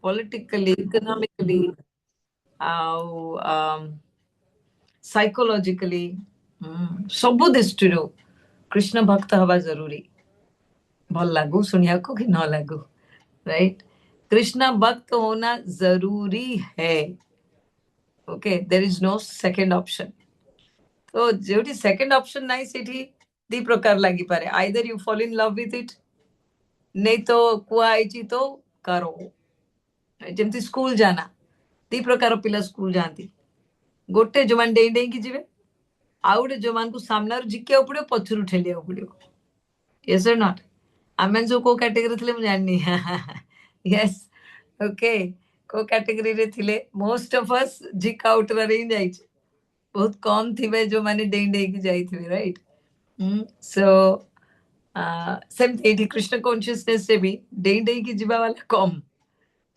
politically, economically, psychologically, ସବୁ ଦୃଷ୍ଟିରୁ कृष्ण भक्त हवा जरूरी भल लागू सुनिया को कि न लागू राइट कृष्ण भक्त होना जरूरी है okay there is no second option तो जोटी सेकंड ऑप्शन नहीं सेठी दी प्रकार लागी पारे either you fall in love with it नहीं तो कुआ आइची तो करो जेमती स्कूल जाना दी प्रकार पिला स्कूल जानती गोटे जो मान डेई डेई की जिवे आउटे जो मान को सामना जिक्या पड़े पछरु ठेलिया पड़े yes or not आमे जो को कैटेगरी थिले मुझे जाननी yes okay को कैटेगरी रे थिले most of us जिक आउट रे ही जाई बहुत कम थिबे जो माने डेई डेई की जाई थिबे राइट सो सेम एटी कृष्ण कॉन्शियसनेस से भी डेई डेई की जीवा वाला कम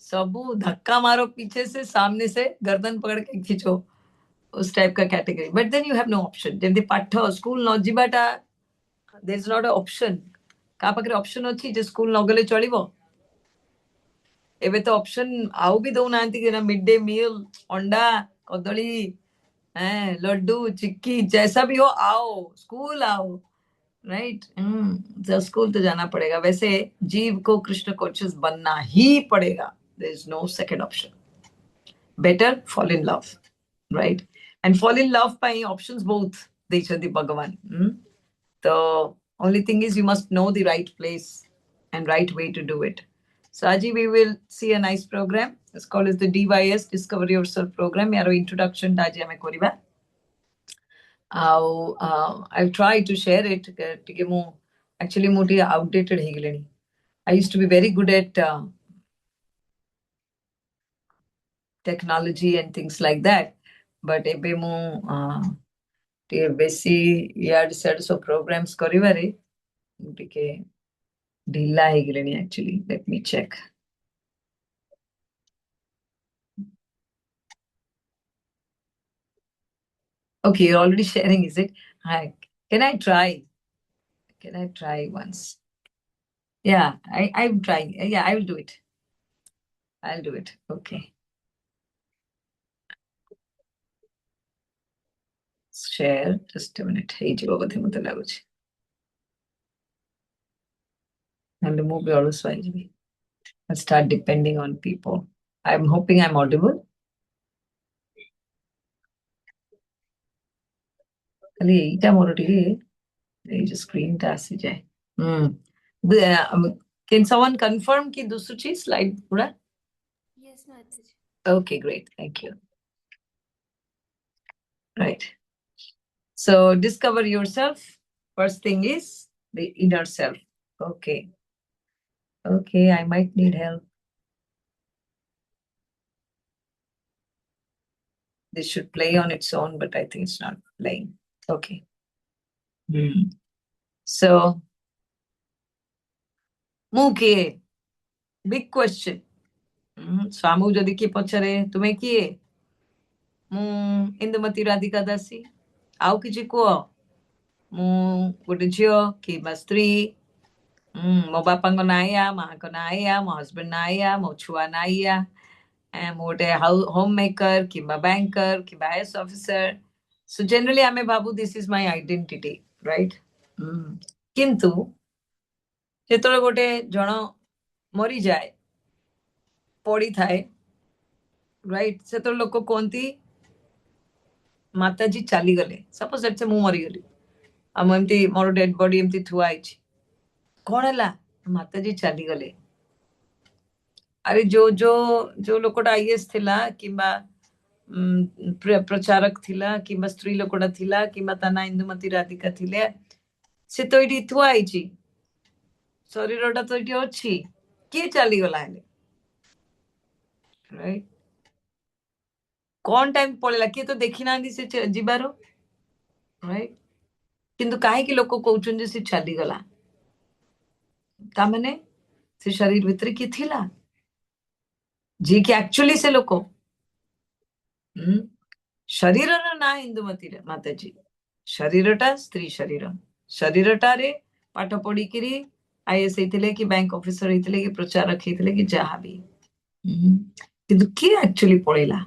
सबू धक्का मारो पीछे से सामने से गर्दन पकड़ के खींचो उस टाइप का category but then you have no option जेमती पाठ स्कूल न जीवाटा there is not a option का पाखरे ऑप्शन अछि जे स्कूल न गले चलिबो एबे तो ऑप्शन आउ भी दउ नांती कि ना मिड डे मील अंडा कदली लड्डू चिक्की जैसा भी हो आओ स्कूल आओ राइट तो स्कूल तो जाना पड़ेगा वैसे जीव को कृष्ण कॉन्शियस बनना ही पड़ेगा there is no second option better fall in love right and fall in love पाई ऑप्शंस बोथ देछंती भगवान तो only thing is you must know the right place and right way to do it so aji we will see a nice program it's called as the DYS Discover Yourself program yaro introduction aji ame koriba I'll try to share it tike mu actually moti outdated he geleni I used to be very good at technology and things like that but ebe mu बेसी याड said so programmes करिवारे टिके ढिला हे गेलेनी actually let me check okay you're already sharing is it hi can I try once yeah I'm trying yeah I will do it I'll do it okay share just a minute hey jibo bodhe mate laguchi and move be also I'll start depending on people I'm hoping I'm audible खाली एटा मोर टिके ए जो screen टा आसी जाए can someone confirm ki dusuchi slide pura yes mataji okay great thank you right so discover yourself first thing is the inner self okay I might need help this should play on its own but I think it's not playing okay so muke big question स्वामू जदि की पछरे तुमे किए मु इंदुमती राधिका दासी आउ किछि को मु गोटे झियो कि स्त्री मो बापा को नाया माँ को नाया मो हस्बैंड नाया मो छुआ नाया मु गोटे होम मेकर कि बैंकर कि आईएएस ऑफिसर सो जनरली आमे बाबू this is my identity right किंतु जेतले गोटे जण मरी जाए पड़ी थाए राइट से तो लोक कहती माताजी चली गले सपोज दैट्स मु मरी गली आम एमती मोर डेड बॉडी एमती थुआई कौन है माताजी चली गले अरे जो जो जो लोकटा आईएएस थिला किंबा प्रचारक थिला किंबा स्त्री लोकटा थिला किंबा ता ना इंदुमती राधिका थिले से तो एटी थुआई शरीरटा तो एटी अछि के चली गला है राइट कौन टाइम पड़ेगा किए तो देखी ना से जीवार राइट किंतु कहीं लोक कहते से चली गला तामने से शरीर भितर किए थिला जी कि एक्चुअली से लोक शरीर ना इंदुमती माताजी शरीरटा स्त्री शरीरटा रे पाठ पढ़ी आईएएस होते कि बैंक ऑफिसर होते कि प्रचारक होते कि जहाँ भी କିନ୍ତୁ କିଏ actually ପଳେଇଲା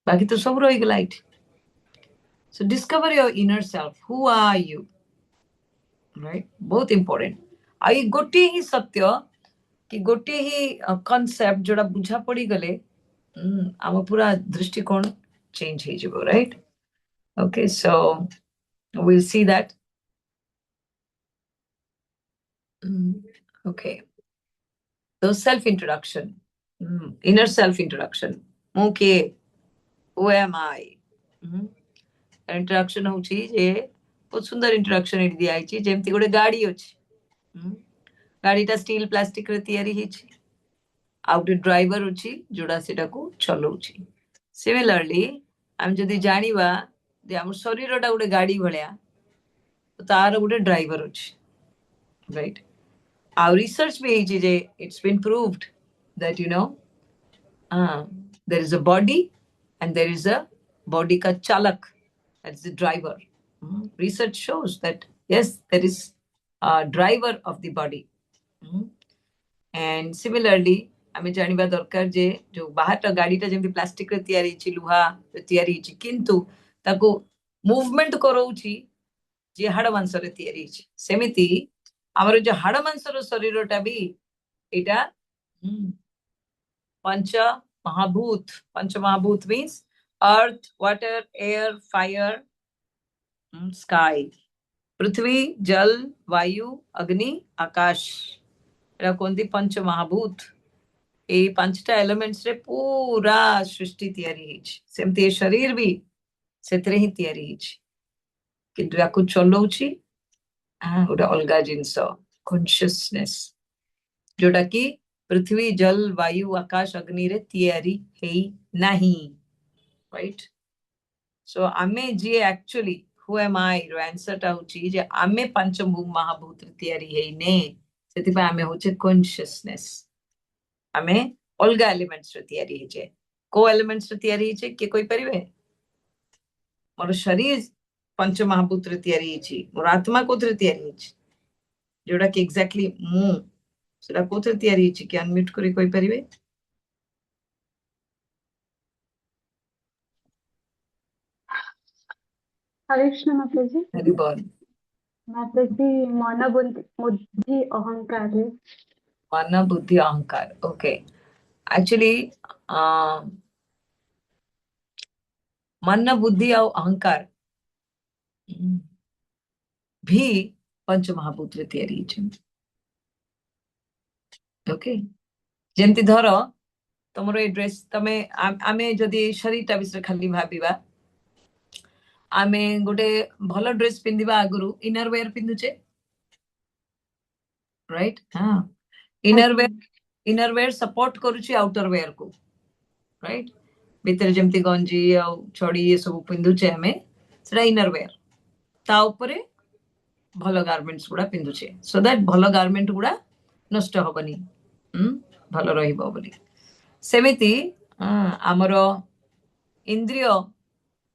ବାକି ତ ସବୁ ରହିଗଲା ଏଠି so discover your inner self who are you right बहुत important ଆଉ ଏଇ ଗୋଟିଏ ହିଁ ସତ୍ୟ कि गोटे ही कॉन्सेप्ट जोड़ा बुझा पड़ी गले आम पूरा दृष्टिकोण चेंज हो जिवो right okay so we'll see that okay so self introduction inner self introduction ମୁଁ କିଏ who am I introduction होची जे बहुत सुंदर इंट्रोडक्शन एटी दिया आइची जेमती गोटे गाड़ी अछि गाड़ीटा स्टील प्लास्टिक रे तयारी हिची आ गोटे ड्राइवर अछि जोड़ा सेटा को चलाउची सिमिलरली हम जदि जानिबा जे हम शरीरटा गोटे गाड़ी भलिया तो तार गोटे ड्राइवर अछि राइट our research भी है जे it's been proved that there is a body and there is a body ka chalak that's the driver research shows that yes there is a driver of the body and similarly आमे जानिबा दरकार जे जो बाहर गाड़ीटा जेमती plastic रे तयारी छि लुहा रे तयारी छि किंतु ताको मूवमेंट करौछि जे हाड़ मांस रे तयारी छि सेमिति आमर जो हाड़ मांसर शरीरटा भी एटा पंच महाभूत means earth water air fire sky पृथ्वी जल वायु अग्नि आकाश एरा कोंती पंच महाभूत ए पांचटा एलिमेंट्स रे पूरा सृष्टि तयारी हिच सेमती शरीर भी सेतरे ही तयारी हिच किंतु याकु चलौछि गोटे अलगा जिनस कॉन्शियसनेस जोटा कि पृथ्वी जल वायु आकाश अग्नि रे तयारी हेई नाही राइट सो आमे जे एक्चुअली हु एम आई रो आंसर टा होची जे आमे पंच महाभूत रे तयारी हेई ने सेति पा आमे होचे कॉन्शियसनेस आमे अलगा एलिमेंट्स रे तयारी हेचे को एलिमेंट्स रे तयारी हेचे के कोई परिवे मोर शरीर पंच महाभूत रे तयारी हेची मोर आत्मा कोथरे तयारी हेची जोड़ा कि एग्जैक्टली मु सेटा कोथरे तयारी हेची कि अनम्यूट करी कोई परिवे हरे कृष्ण माताजी हरि बोल माताजी मन बुद्धि अहंकार है मन बुद्धि अहंकार ओके एक्चुअली मन बुद्धि और अहंकार भी पंच महाभूत रे तयारी हेची ओके जेमती धर तमरो ए ड्रेस तमे आमे जदि शरीरटा विषय खाली भाबिबा आमे गोटे भलो ड्रेस पिंदिबा आगुरु इनर वेयर पिंदुचे राइट हां इनर वेयर सपोर्ट करूची आउटर वेयर को राइट भीतर जेमती गंजी आ छड़ी ये सब पिंदुचे हमें सेटा इनर वेयर ता ऊपरे भलो गारमेंट्स गुडा पिंदुचे सो दैट भलो गारमेंट गुडा नष्ट होबनी भलो रहिबो बोली सेमिति हमरो इंद्रिय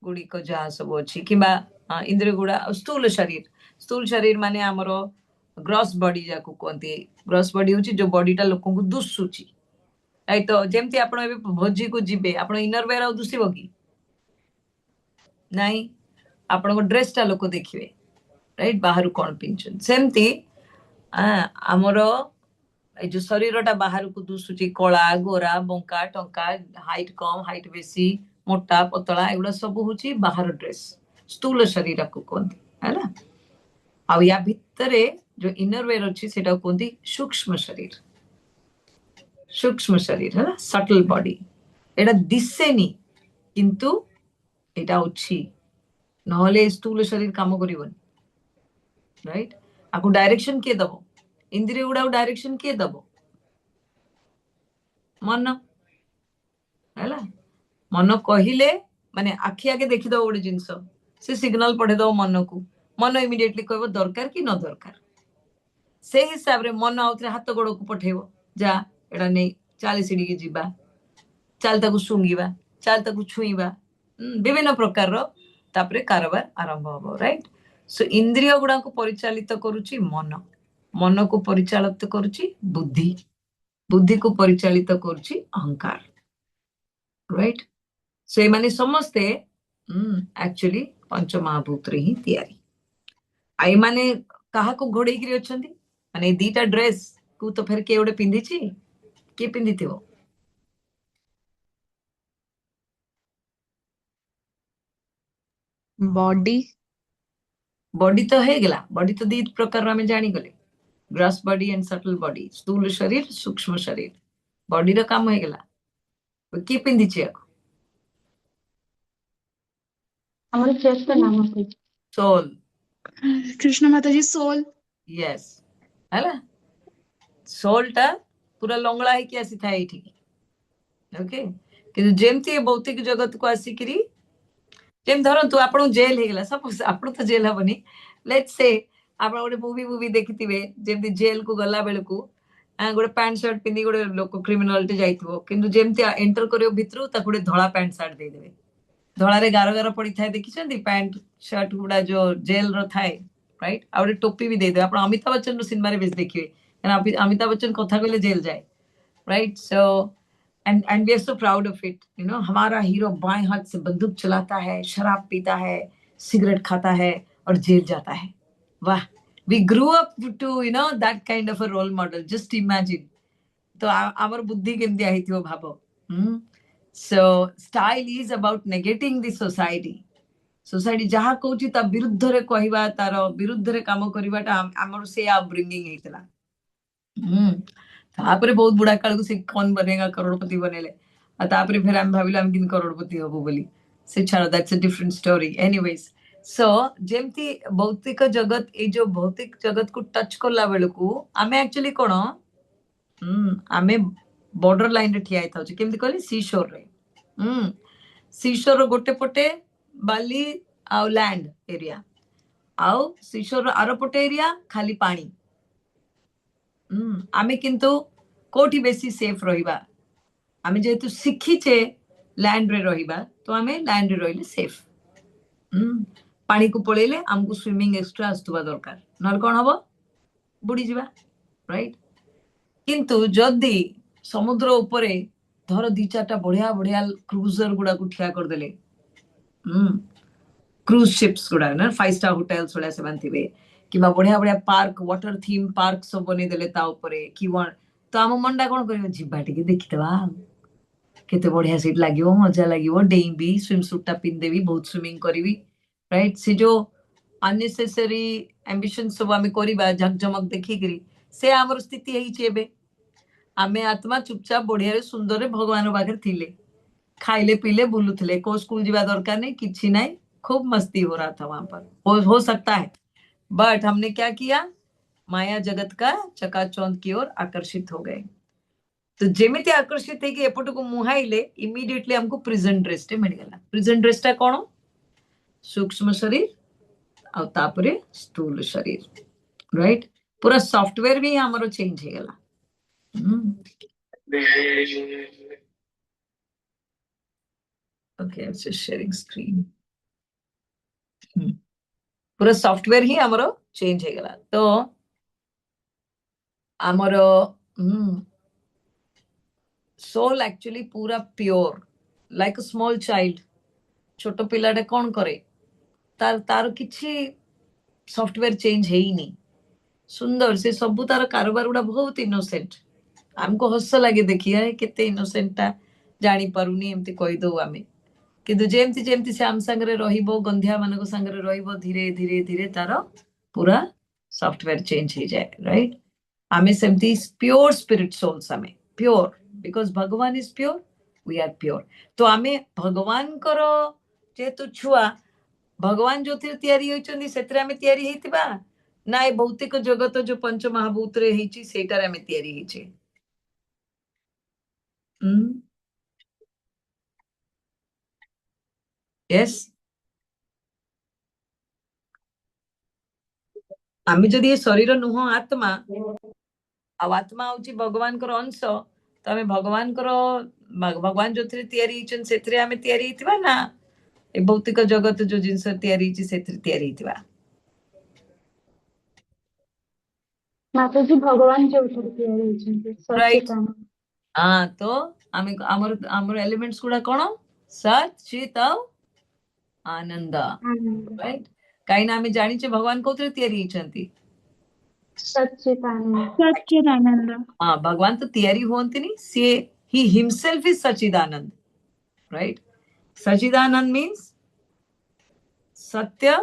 गुडी को जहा सब अछि किबा इंद्रिय गुडा स्थूल शरीर माने हमरो ग्रॉस बॉडी जाको कोंती ग्रॉस बॉडी होची जो बॉडीटा लोकन को दुसुची राइट तो जेमती आपण एबे भोजी को जिबे आपण इनर वेयर आ दुसिबो की नाही आपण को ड्रेस टा लोक देखिबे राइट बाहर कोन पिंचन सेमती हमरो ए जो शरीरटा बाहर को दुसुची कला गोरा बंका टंका हाइट कम हाइट बेसी मोटा पतला एगुडा सब होची बाहर ड्रेस स्थूल शरीर को कोंती हैला आ या भितरे जो इनर वेयर अछि सेटा कोंती सूक्ष्म शरीर है ना सटल बॉडी एटा दिसेनी किंतु एटा अछि नहले स्थूल शरीर काम करिवन राइट आकु डायरेक्शन के दबो इंद्रिय गुडा डायरेक्शन के दबो मन हैला मन कहिले माने आखि आगे देखि दो गोटे जिंस से सिग्नल पढ़े दो मन को मन इमिडिएटली कहबो दरकार कि न दरकार से हिसाब रे मन आउथरे हाथ गोड़ को पठेबो जा एडा नै चाली सीढ़ी के जीवा चाल ताकू सुंगीबा चाल ताकू छुईबा विभिन्न प्रकार रो तापरे कारबार आरंभ होबो राइट सो इंद्रिय गुडा को परिचालित करूची मन को परिचालित करूची बुद्धि बुद्धि को परिचालित करुछि अहंकार, राइट। सो एमाने समस्ते एक्चुअली पंच महाभूत रे ही तैयारी। आई माने कहा को घोड़े की अछंती माने दीटा ड्रेस को तो फिर के ओडे पिंदी छी के पिंदी थिवो बॉडी बॉडी तो है गला बॉडी तो दी प्रकार रा में जानी गले gross body and subtle body स्थूल शरीर सूक्ष्म शरीर बॉडी रा काम है गला के पिंदी छी ଆମର ଚେଷ୍ଟ ନାମ ମାତାजी। सोल कृष्ण माता जी सोल यस हला सोल टा पूरा लंगड़ा है कि आसी था एठी ओके कि जेमती भौतिक जगत को आसिकरी जेम धरतु आपण जेल हे गेला सपोज आपण तो जेल हबनी लेट्स से आपण गोटे मूवी मूवी देखिथिबे जेमती जेल को गला बेल को गोटे पैंट शर्ट पिंदी गोटे लोक क्रिमिनालिटी जाइथिबो किंतु जेमती एंटर करियो भितरु ता गोटे धळा पैंट शर्ट दे देबे धळा रे गार गार पड़ी थाए देखिछंती पैंट शर्ट गुडा जो जेल रो थाए राइट आ गोटे टोपी भी दे दे आपण अमिताभ बच्चन रो सिनेमा रे बेस देखिबे अमिताभ बच्चन कथा कहले जेल जाए right so and we are so proud of it हमारा हीरो बाएं हाथ से बंदूक चलाता है शराब पीता है सिगरेट खाता है और जेल जाता है वाह we grew up to that kind of a role model just imagine तो आमर बुद्धि केमती आइथिबो भाबो so style is about negating the society जहा कहूची ता विरुद्ध रे कहवा तार विरुद्ध रे काम करवाटा आमर से ब्रिंगिंग हेतला तापरे बहुत बुढ़ा काल को से कौन बनेगा करोड़पति बनेले तापरे फिर हम भाविला हम किन करोड़पति हबो बोली से छाड़ that's a different story anyways so जेमती भौतिक जगत ए जो भौतिक जगत को टच करला बेल को आमे एक्चुअली कोन आमे बॉर्डर लाइन रे ठिया था केमती कहली सी शोर रे सी शोर गोटे पटे बाली आ लैंड एरिया आउ सी शोर आरो पटे एरिया खाली पानी आमे किंतु कोठी बेसी सेफ रहिबा आमे जेतु शिखिचे लैंड रे रहिबा तो आमे लैंड रे रहिले सेफ पानी को पळेले हमको स्विमिंग एक्स्ट्रा आस्तुबा दरकार नल कोन हबो बुडी जिबा राइट किंतु जदी समुद्र ऊपरे धर दी चारटा बढ़िया बढ़िया क्रूजर गुडा को ठिया कर देले क्रूज शिप्स गुडा ना 5 स्टार होटल्स गुडा से बनथिबे किबा बढ़िया बढ़िया पार्क वाटर थीम पार्क सब बने देले ता ऊपरे कि तो आम मनटा कोन करियो जिबा टिके देखितबा केते बढ़िया सीट लागिवो मजा लागिवो डेइबी स्विम सूट टा पिन देबी बहुत स्विमिंग करबी राइट से जो अननेसेसरी एम्बिशन सब आमे करबा झकझमक देखि करी से हमर स्थिति हेई छेबे आमे आत्मा चुपचाप बढ़िया रे सुंदर रे भगवान बागर थिले खाइले पीले बुलुथले को स्कूल जीवा दरकार नहीं किछि नहीं खूब मस्ती हो रहा था वहां पर हो सकता है बट हमने क्या किया माया जगत का चकाचौंध की ओर आकर्षित हो गए तो जेमिति आकर्षित है कि एपट को मुहाइले इमीडिएटली हमको प्रेजेंट ड्रेस टे मिल गला प्रेजेंट ड्रेस टा कोन सूक्ष्म शरीर और तापरे स्थूल शरीर राइट पूरा सॉफ्टवेयर भी हमरो चेंज हो गला okay I am just sharing screen पूरा सॉफ्टवेयर ही हमरो चेंज हो गला तो हमरो सोल एक्चुअली पूरा pure like a small child छोट पिलाटे कौन करे तार तार किछि सॉफ्टवेयर चेंज है ही नहीं सुंदर से सब तार कारोबार गुड़ा बहुत इनोसेंट हमको हस लगे देखिए केते इनोसेंट ता जानी पारुनी एमती कहि दो आमे किंतु जेमती जेमती से आम संगरे रहिबो गंधिया मानको संगरे रहिबो धीरे धीरे धीरे तार पूरा सॉफ्टवेयर चेंज हो जाए राइट आमे सेमती प्योर स्पिरिट सोल्स आमे प्योर बिकॉज भगवान is pure we are pure तो आमे भगवान करो जेतु छुआ भगवान जो तैयारी होइचंदी सेतरे आमे तैयारी हेतिबा ना ए भौतिक जगत जो पंच महाभूत रे हेची सेटारे आमे तैयारी हेचे यस आमे जदि ये शरीर नुह आत्मा आ आत्मा होची भगवान कर अंश तो आमे भगवान कर भगवान जो तैयारी हेचन सेतरे आमे तैयारी हेतिबा ना ए भौतिक जगत जो जिनस तैयारी हेची सेतरे तैयारी हेतिबा माताजी भगवान जोउठारे तैयारी होइछन्ति राइट सच्चिदानंद। हाँ तो आमे आमर आमर एलिमेंट्स गुड़ा कौन सत चित और आनंद आनंद राइट कहीं ना आमे जानी भगवान कौन तैयारी होइछन्ति सच्चिदानंद। सच्चिदानंद। हाँ भगवान तो तैयारी होती नहीं सी he himself is Sachidanand right Sachidanand means सत्य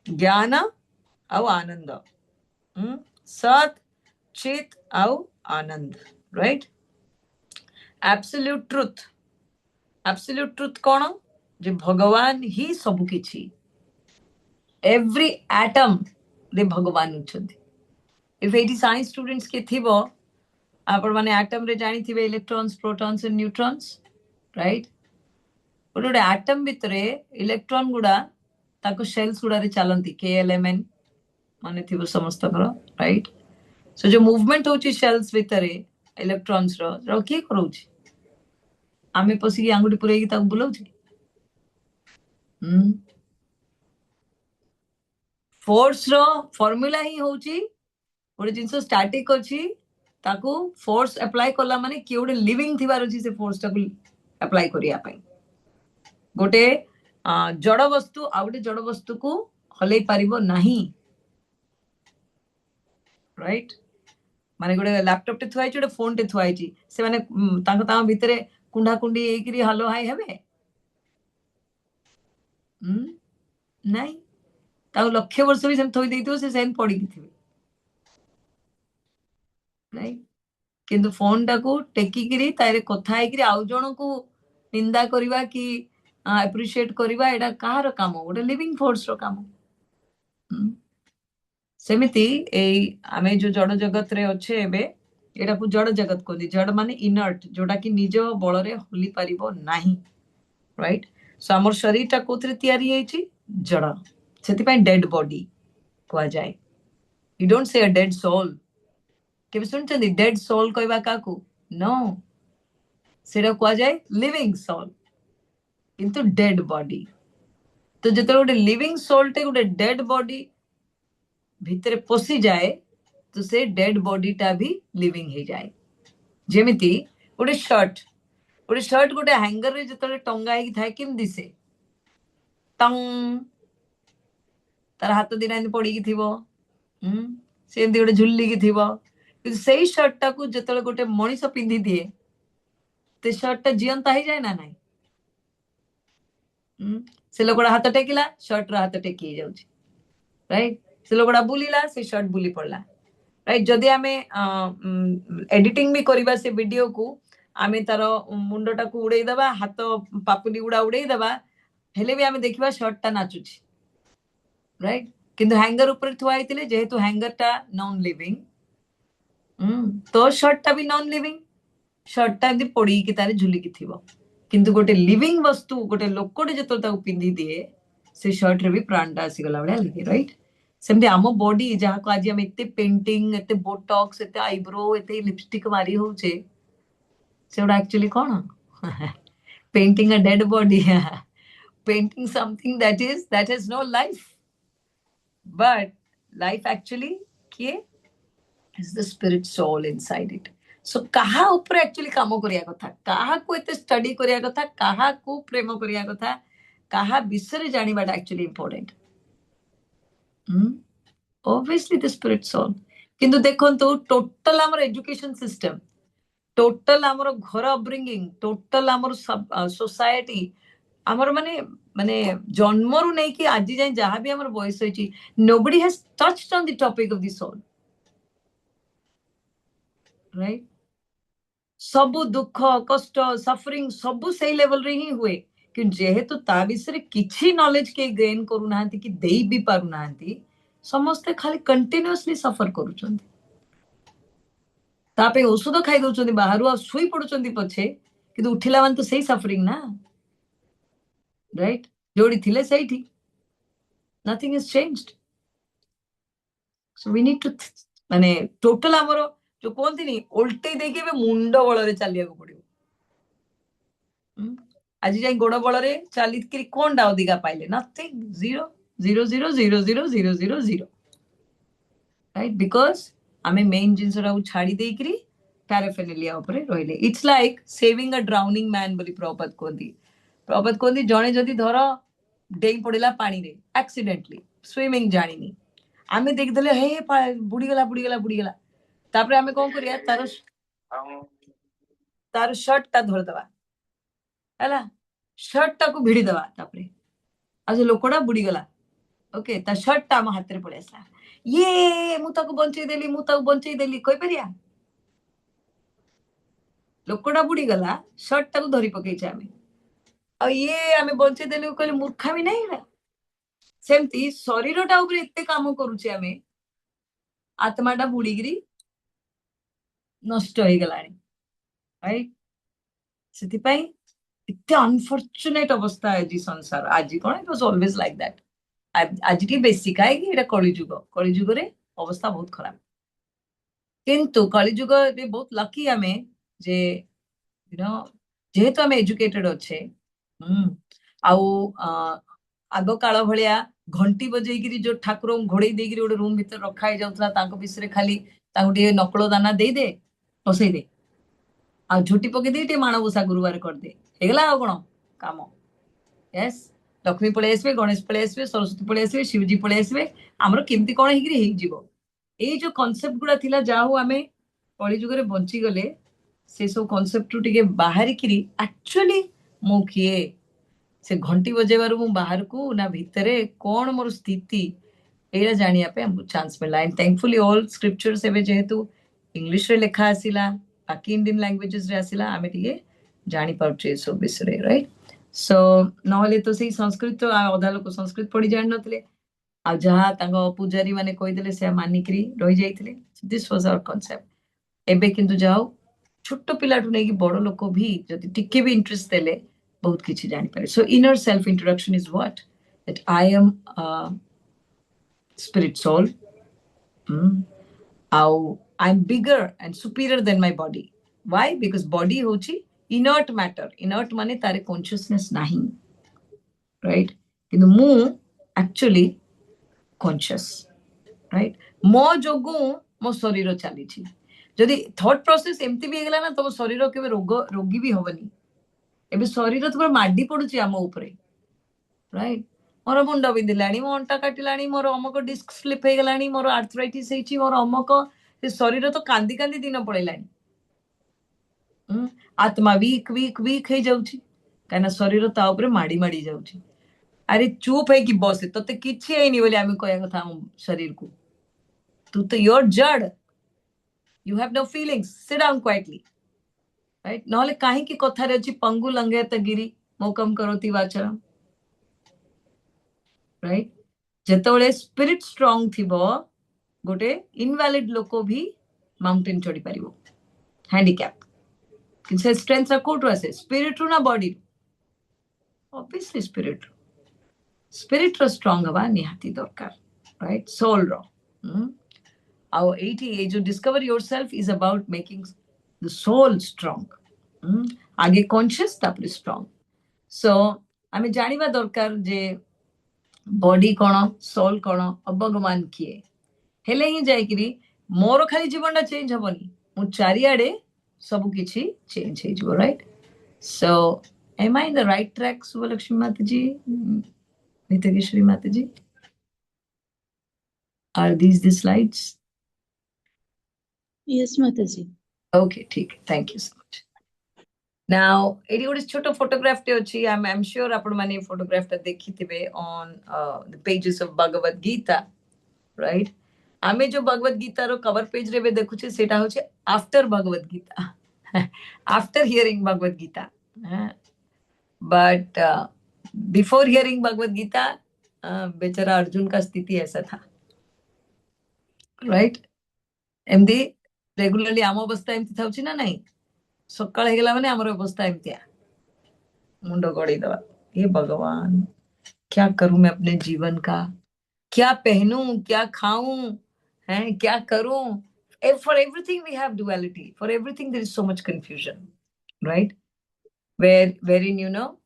ज्ञान और आनंद सत चित और आनंद राइट एब्सोल्यूट ट्रुथ कौन जे भगवान ही सब किछि एवरी एटम रे भगवान उछन्ति इफ एटी साइंस स्टूडेंट्स के थिबो आपण माने एटम रे जानी थिबे electrons protons and neutrons right गोटे एटम भितरे इलेक्ट्रॉन गुड़ा ताको शेल्स गुड़ा रे चलती KLMN माने थिबो समस्त राइट सो जो मूवमेंट होची शेल्स भितरे इलेक्ट्रॉन्स रो की करूची आमे पसी आंगुठी पुरेकी ताको बुलाउची फोर्स रो फॉर्मूला ही होची गोटे जिनस स्टैटिक अछि ताको फोर्स अप्लाई कला माने कि गोटे लिविंग थिबार अछि से फोर्स ताको अप्लाई करिया पई गोटे जड़ वस्तु आ गोटे जड़ वस्तु को हलै पारिबो नाही राइट माने गोटे लैपटॉप टे थुआई गोटे फोन टे थुआई से माने तांको भितरे कुंडा कुंडी एकिरी हलो हाई हेबे नहीं ताको लक्ष्य वर्ष भी सेम थोई देइतो से सेन पड़ी थिबे राइट किंतु फोन टाको टेकिकिरी तारे कथा हेकिरी आउ जण को निंदा करिवा कि एप्रिशिएट करिवा एडा कहार काम गोटे लिविंग फोर्स रो काम सेमिति ए आमे जो जड़ जगत रे अच्छे एबे एडा को जड़ जगत कहती जड़ माने इनर्ट जोटा कि निज बल रे हली पारिबो नाही राइट सो हमर शरीर टा कोथरे तयारी हेची जड़ सेति पय डेड बॉडी कहा जाए you don't say a dead soul केबे सुनचंदी डेड सोल कहबा काकू नो सेटा कहा जाए लिविंग सोल किंतु डेड बॉडी तो जेते गोटे लिविंग सोल टे गोटे डेड बॉडी भितरे पसी जाए तो से डेड बॉडी टा भी लिविंग हो जाए जेमिति गोटे शर्ट गोटे हैंगर रे जतले टंगा ही थाए किम दिसे टंग तार हाथ दिन एंती पड़ी की थिबो से एंती गोटे झुल्ली की थिबो कि सेही शर्ट टा को जतले गोटे मनीष पिंधि दिए ते शर्ट टा जियंता ही जाए ना नहीं से लोकड़ा हाथ टेकिला शर्ट रो हाथ टेकी जाउची राइट से लोकड़ा बुलिला से शर्ट बुली पड़ला राइट जदि आमे एडिटिंग भी करबा से वीडियो को आमे तार मुंडटा को उड़ाई दबा हाथ पापुली गुड़ा उड़ाई दबा हेले भी आमे देखिबा शर्ट टा नाचुची राइट किंतु हैंगर ऊपर थुआ आइतिले जेहेतु हैंगर टा नॉन लिविंग तो शर्ट टा भी नॉन लिविंग शर्ट टा एंती पड़ी की तारे झुली की थिबो किंतु गोटे लिविंग वस्तु गोटे लोकटे जतो ताको पिंदी दिए से शर्ट रे भी प्राण टा आसी गला बडा लगे राइट सेमती आम बॉडी जहाँ को आज हम एते पेंटिंग एते बोटॉक्स एते आईब्रो एते लिपस्टिक मारी होचे से उडा एक्चुअली कोन painting a dead body painting something that has no life but life actually किए is the spirit soul inside it so कहा ऊपर एक्चुअली काम करिया कथा कहा को एते स्टडी करिया कथा कहा को प्रेम करिया कथा कहा विषय जानिबाटा actually important obviously the spirit soul किंतु देखंतु टोटल हमर एजुकेशन सिस्टम टोटल हमर घर अपब्रिंगिंग टोटल हमर सोसाइटी हमर माने माने जन्मरु नै कि आज जाय जहां भी हमर voice होइची nobody has touched on the topic of the soul right सबु दुख कष्ट सफरिंग सबु सही लेवल रे ही हुए कि जेहेतु ता विषय किछि नॉलेज के गेन करू नाहंती कि देई भी पारु नाहंती समस्ते खाली कंटिन्यूअसली सफर करूचंती तापे औषध खाई दउचंती बाहरु आ सुई पडुचंती पछे किंतु उठिला मान तो सही सफरिंग ना राइट जोड़ी थिले सही थी nothing is changed so we need to माने टोटल हमरो जो कोनती नी उल्टे देके बे मुंडो बळ रे चालिया को पडियो आज जाई गोड़ बळ रे चाली कि कोन डा अधिका पाइले नथिंग 0 0 0 0 0 0 0 0 राइट बिकॉज आमे मेन जिनसरा छाड़ी देकरी पैराफेनेलिया ऊपर रहिले it's like saving a drowning man बोली प्रभुपाद कहती जड़े जदि धर डेई पड़ा पानी रे एक्सीडेंटली स्विमिंग जानी आमे देखदेले हे बुड़ीगला तापर आमे कौन करिया तार शर्ट टा धरदवा है शर्ट टा को भिड़ी दवा तापरे आज लोकड़ा बुड़ीगला ओके ता शर्ट टा आम हाथ में पड़े आसला ये मुझे बंचई देली कही परिया लोकड़ा बुड़ीगला शर्ट टा को धरी पकईचे आमे आ ये आमे बंचई देली कहले मूर्खामी नहीं सेमती शरीर टा ऊपर एते काम करूचे आमे आत्माटा बुड़ीगिरी नष्ट हो गलानी राइट सेतिपाई इतने अनफॉर्चुनेट अवस्था है जी संसार आज कौन it was always like that आज टी बेसी काहेकि एटा कलिजुग रे अवस्था बहुत खराब किंतु कलिजुग रे बहुत लकी आमे जे यू नो जेहेतु आमे एजुकेटेड अच्छे आउ आग काल भलिया घंटी बजेगी जो ठाकुर घोड़े देगी गोटे रूम भीतर रखा जाता विषय खाली नकल दाना दे दे बसई दे आ झुटी पकई दे माणबूसा गुरुवार करदे हेगला आ कौन काम यस लक्ष्मी पलि आसबे गणेश पलि आसबे सरस्वती पलि आसबे शिवजी पलि आसबे आमर केमती कौन हो जो कनसेप्ट गुड़ा थिला जाहु आमे कलिजुग बंची गले से सब कनसेप्ट रु टिके बाहरिकी एक्चुअली मु किए से घंटी बजेबार मु बाहर को ना भितरे कौन मोर स्थिति एटा जानिया पे हमको चांस मिला एंड थैंकफुली ऑल स्क्रिप्चर्स एबे जेहेतु इंग्लिश रे लेखा आसिला बाकी इंडियन लैंग्वेजेस रे आसिला आमे टिके जानि पाउचे सब विषय राइट सो नहले तो सही संस्कृत अधा लोक संस्कृत पढ़ी जान नथिले आ जहा तांको पूजारी माने कहि देले से मानिकरी रहि जाइथिले दिस वाज आवर कांसेप्ट एबे किंतु जाओ छोट पिलाठू नहीं कि बड़ लोक भी जदि टिके भी इंटरेस्ट देले बहुत किसी जानी पारे so inner self introduction is what that I am spirit soul I am bigger and superior than my body why because body होची इनर्ट मैटर इनर्ट माने तारे कॉन्शियसनेस नहीं राइट किंतु मु एक्चुअली कॉन्शियस राइट मो जोगु मो शरीर चली जदि थॉट प्रोसेस एमती भी हेगला ना तो शरीर केबे रोगी भी होबनी एबे शरीर तुम माडी पड़ुची आम उपरे राइट मोर मुंड बिंधिलाणी मो अंटा काटिलाणी मोर अमक डिस्क स्लिप हो गलाणी मोर आर्थराइटिस हेची मोर अमक से शरीर तो कांदी कांदी दिन पड़ेलाणी आत्मा वीक वीक वीक हो जाउची काना शरीर ता उपरे माडी माडी जाउची अरे चुप है कि बस तते किछि हेनी बोली आमी कहया कथा शरीर को तू तो योर जड़ you have no feelings sit down quietly right नहले काहे की कथारे अछि पंगु लंघयत गिरी मोकम करोति वाचरम राइट जेतबेले स्पिरिट स्ट्रांग थिबो गोटे इनवैलिड लोको भी माउंटेन चढ़ी पारिबो हैंडीकैप किसे स्ट्रेंथ रा कोटु आसे स्पिरिट रू ना बॉडी ऑब्वियसली स्पिरिट रो स्ट्रांग हवा निहाती दरकार राइट सोल रो आउ एटी ए जो discover yourself is about making the soul strong आगे कॉन्शियस तापर स्ट्रांग सो आमे जानिबा दरकार जे बॉडी कौन सोल कौन भगवान किए हेले ही जाइकरी मोर खाली जीवन चेंज हबनी मु चारिआडे सब किछि चेंज हे जबो right so am I in the right track Subhalakshmi Mata ji Nityakeshwari Mata ji are these the slides Yes, Mataji. Okay ठीक thank you so much now एडी गोटे छोट फोटोग्राफ टे अछि आई एम श्योर आपण माने फोटोग्राफ ता देखिथिबे on the pages of Bhagavad Gita right आमे जो भगवत गीता रो कवर पेज रे बे देखुचे सेटा होचे after Bhagavad Gita after hearing Bhagavad Gita but before hearing Bhagavad Gita बेचारा अर्जुन का स्थिति ऐसा था राइट एमदी रेगुलरली आम अवस्था एमती थाउची ना नहीं सकाळ हेगला माने हमर अवस्था एमतिया मुंड गड़ी दवा हे भगवान क्या करूं मैं अपने जीवन का क्या पहनूं क्या खाऊं हैं क्या करूं for everything we have duality for everything there is so much confusion right wherein you know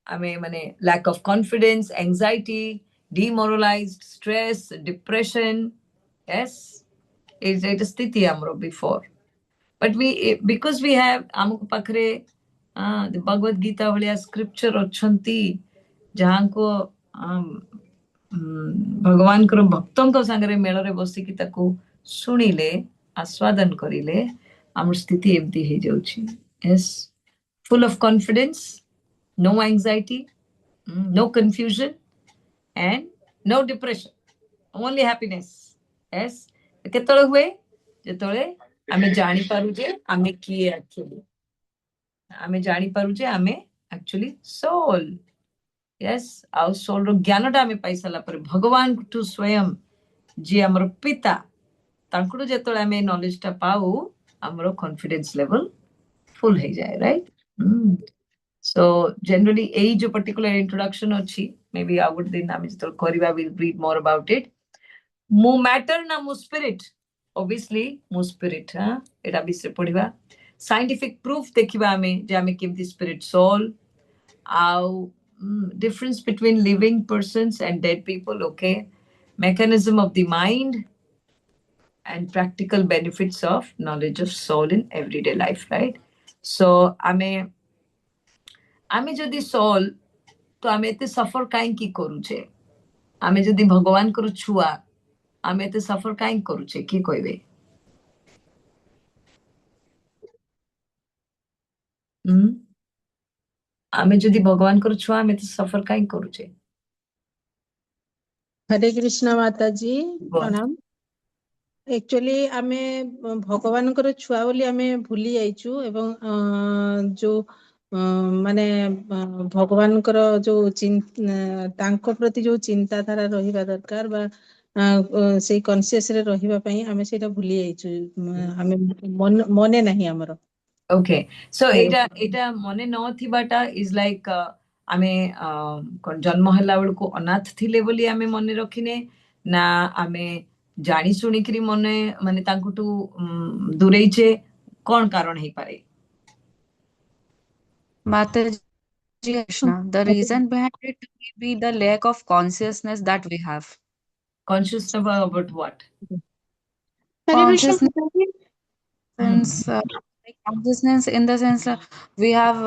I mean lack of confidence anxiety demoralized stress depression yes एटा स्थिति हमरो before but we because we have हमको पाखरे Bhagavad Gita भलिया scripture अछंती जहां को भगवान को भक्तों सांगरे मेल रे बसिकी ताको शुणिले आस्वादन करिले आम स्थिति एमती हो जाउछि yes full of confidence, no anxiety, no confusion, and no depression. Only happiness. Yes. केतळे हुए जेतळे आमे जानि पारु जे आमे किए एक्चुअली आमे जानि पारु जे आमे एक्चुअली सोल यस आउ सोल रो ज्ञानटा आमे पाई साला पर भगवान टू स्वयं जे हमर पिता तांकुडो जेतळे आमे नॉलेजटा पाउ हमरो कॉन्फिडेंस लेवल फुल हो जाए राइट So generally एई जो particular introduction अछि maybe I would दिन आमे जेतळे करिवा will read more about it मु matter ना मु spirit obviously मु spirit हां एटा बिसे पढिबा scientific proof देखिबा आमे जे आमे केमती spirit soul आउ difference between living persons and dead people okay mechanism of the mind and practical benefits of knowledge of soul in everyday life right so आमे जदि सोल तो आमे एते सफर काई की करूचे आमे जदि भगवान कर छुआ आमे एते सफर काई करूचे की कहबे आमे जदि भगवान कर छुआ आमे एते सफर काई करूचे हरे कृष्ण माता जी प्रणाम एक्चुअली आमे भगवान कर छुआ बोली आमे भूली जाइछु एवं जो माने भगवान कर जो तांको प्रति जो चिंताधारा रहिबा दरकार बा से कॉन्शियस रे रहिबा पई आमे सेटा भूली जाइछु आमे मने नाही हमरो ओके सो एटा मने न थिबाटा इज लाइक आमे जन्म हला बेल को अनाथ थिले बोली आमे मने रखिने ना आमे जानी सुनी करी मने माने तांकुटू दूरेइचे कोन कारण हे पारे Mataji Krishna, the reason behind it may be the lack of consciousness that we have. conscious about what Hare Krishna Consciousness Mataji. sense, like consciousness in the sense we have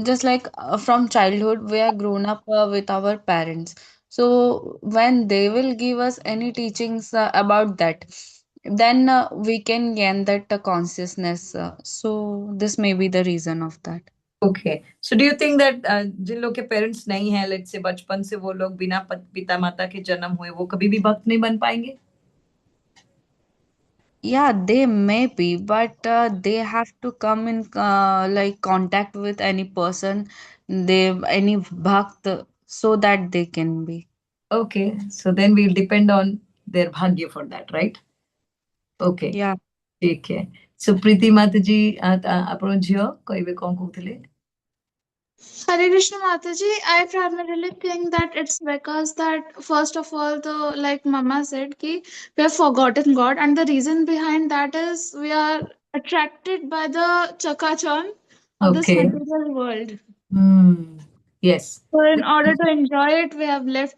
just like from childhood we are grown up with our parents. So when they will give us any teachings about that, then we can gain that consciousness. So this may be the reason of that. Okay so do you think that जिन लोग के parents नहीं है let's say बचपन से वो लोग बिना पिता माता के जन्म हुए वो कभी भी भक्त नहीं बन पाएंगे Yeah, they may be, but they have to come in like contact with any person, any bhakt, so that they can be. Okay, so then we'll depend on their bhagya for that, right? Okay. Yeah. ठीक है. So प्रीति माता जी आपण झियो कहबे कोन कहउतले Hare Krishna Mataji, I primarily think that it's because that first of all, the like Mama said, ki we have forgotten God, and the reason behind that is we are attracted by the chakachon of this Okay. material world. Yes. So in order to enjoy it, we have left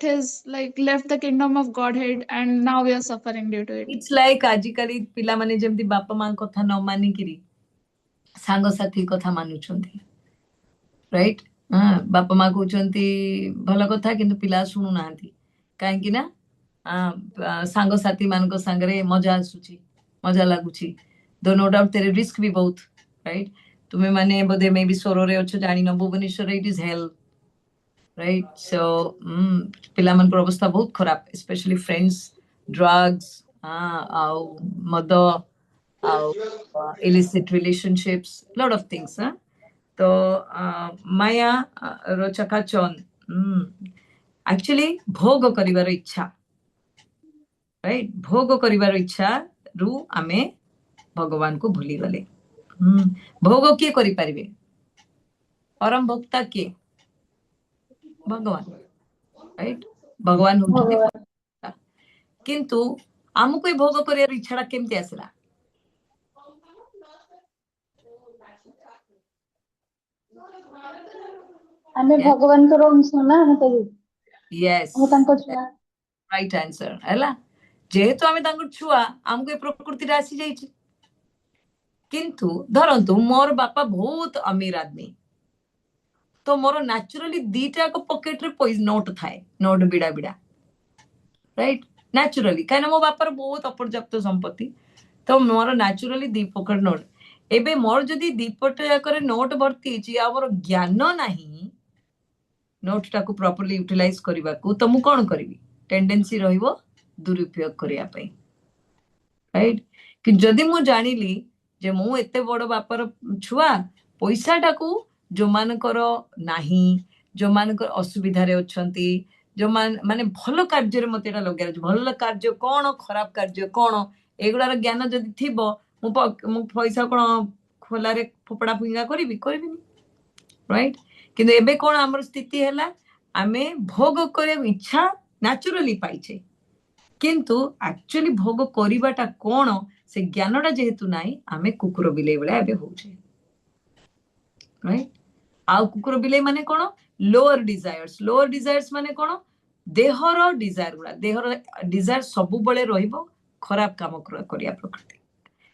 the kingdom of Godhead, and now we are suffering due to it. It's like आजिकाली पिला माने जेमती बापा मां कथा न मानि किरी सांग साथी कथा मानुछंती राइट बापा मां कहउछंती भल कथा किंतु पिला सुनु नांती काहे कि ना सांग साथी मानको संगरे मजा आसुची मजा लागुची दो नो डाउट तेरे रिस्क भी बहुत राइट तुमे माने बोधे मे भी सोरो रे अच्छो जानी न Bhubaneswar it is hell right so पिला मन अवस्था बहुत खराब स्पेशली फ्रेंड्स ड्रग्स आउ मद आउ illicit relationships lot of things तो माया रो चकाचन एक्चुअली भोग करिवार इच्छा राइट भोग करिवार इच्छा रु आमे भगवान को भूली गले भोग किए करि परिबे परम भोक्ता किए भगवान राइट भगवान होउछन्ति भोक्ता किंतु आमको ए भोग करिवार इच्छा केमती आसला ଆମେ ଭଗବାନଙ୍କର ଅଂଶ ନା ମାତାଜୀ yes ଆମେ ତାଙ୍କ ଛୁଆ right answer ହେଲା जेहेतु आमे तांको छुआ हमको ए प्रकृति रे आसी जाइछि किंतु धरंतु मोर बापा बहुत अमीर आदमी तो मोर नेचुरली दीटा को पॉकेट रे पैसा नोट थाए नोट बिड़ा बिड़ा राइट नेचुरली कहीं मो बापार बहुत अपर्याप्त संपत्ति तो मोर नेचुरली दी पॉकेट नोट एबे मोर जदी दीपट जाकर नोट भर्ती छि आवर ज्ञान नाही नोट टाको प्रॉपर्ली यूटिलाइज करबा को तो मु कोन करबी टेंडेंसी रहिबो दुरुपयोग करिया पई राइट कि जदी मु जानिली जे मु एते बड़ बापर छुआ पैसा टाको जो मानकर नाही जो मानकर असुविधा रे अछंती जो माने भलो कार्य रे मते एटा लगे भलो कार्य कोन खराब कार्य कोन एगुडार ज्ञान जदी थिबो मु पैसा कोन खोला रे फोपड़ा फिंगा करबी करबी राइट किंतु एबे कोन हमर स्थिति हैला आमे भोग करे इच्छा नेचुरली पाइछे किंतु एक्चुअली भोग करिबाटा कोन से ज्ञानटा जेहेतु नाही आमे कुकुर बिले बेला एबे होछे राइट आउ कुकुर बिले माने कोन लोअर डिजायर्स माने कोन देहर डिजायर गुडा देहर डिजायर सबु बळे रहिबो खराब काम करिया प्रकृति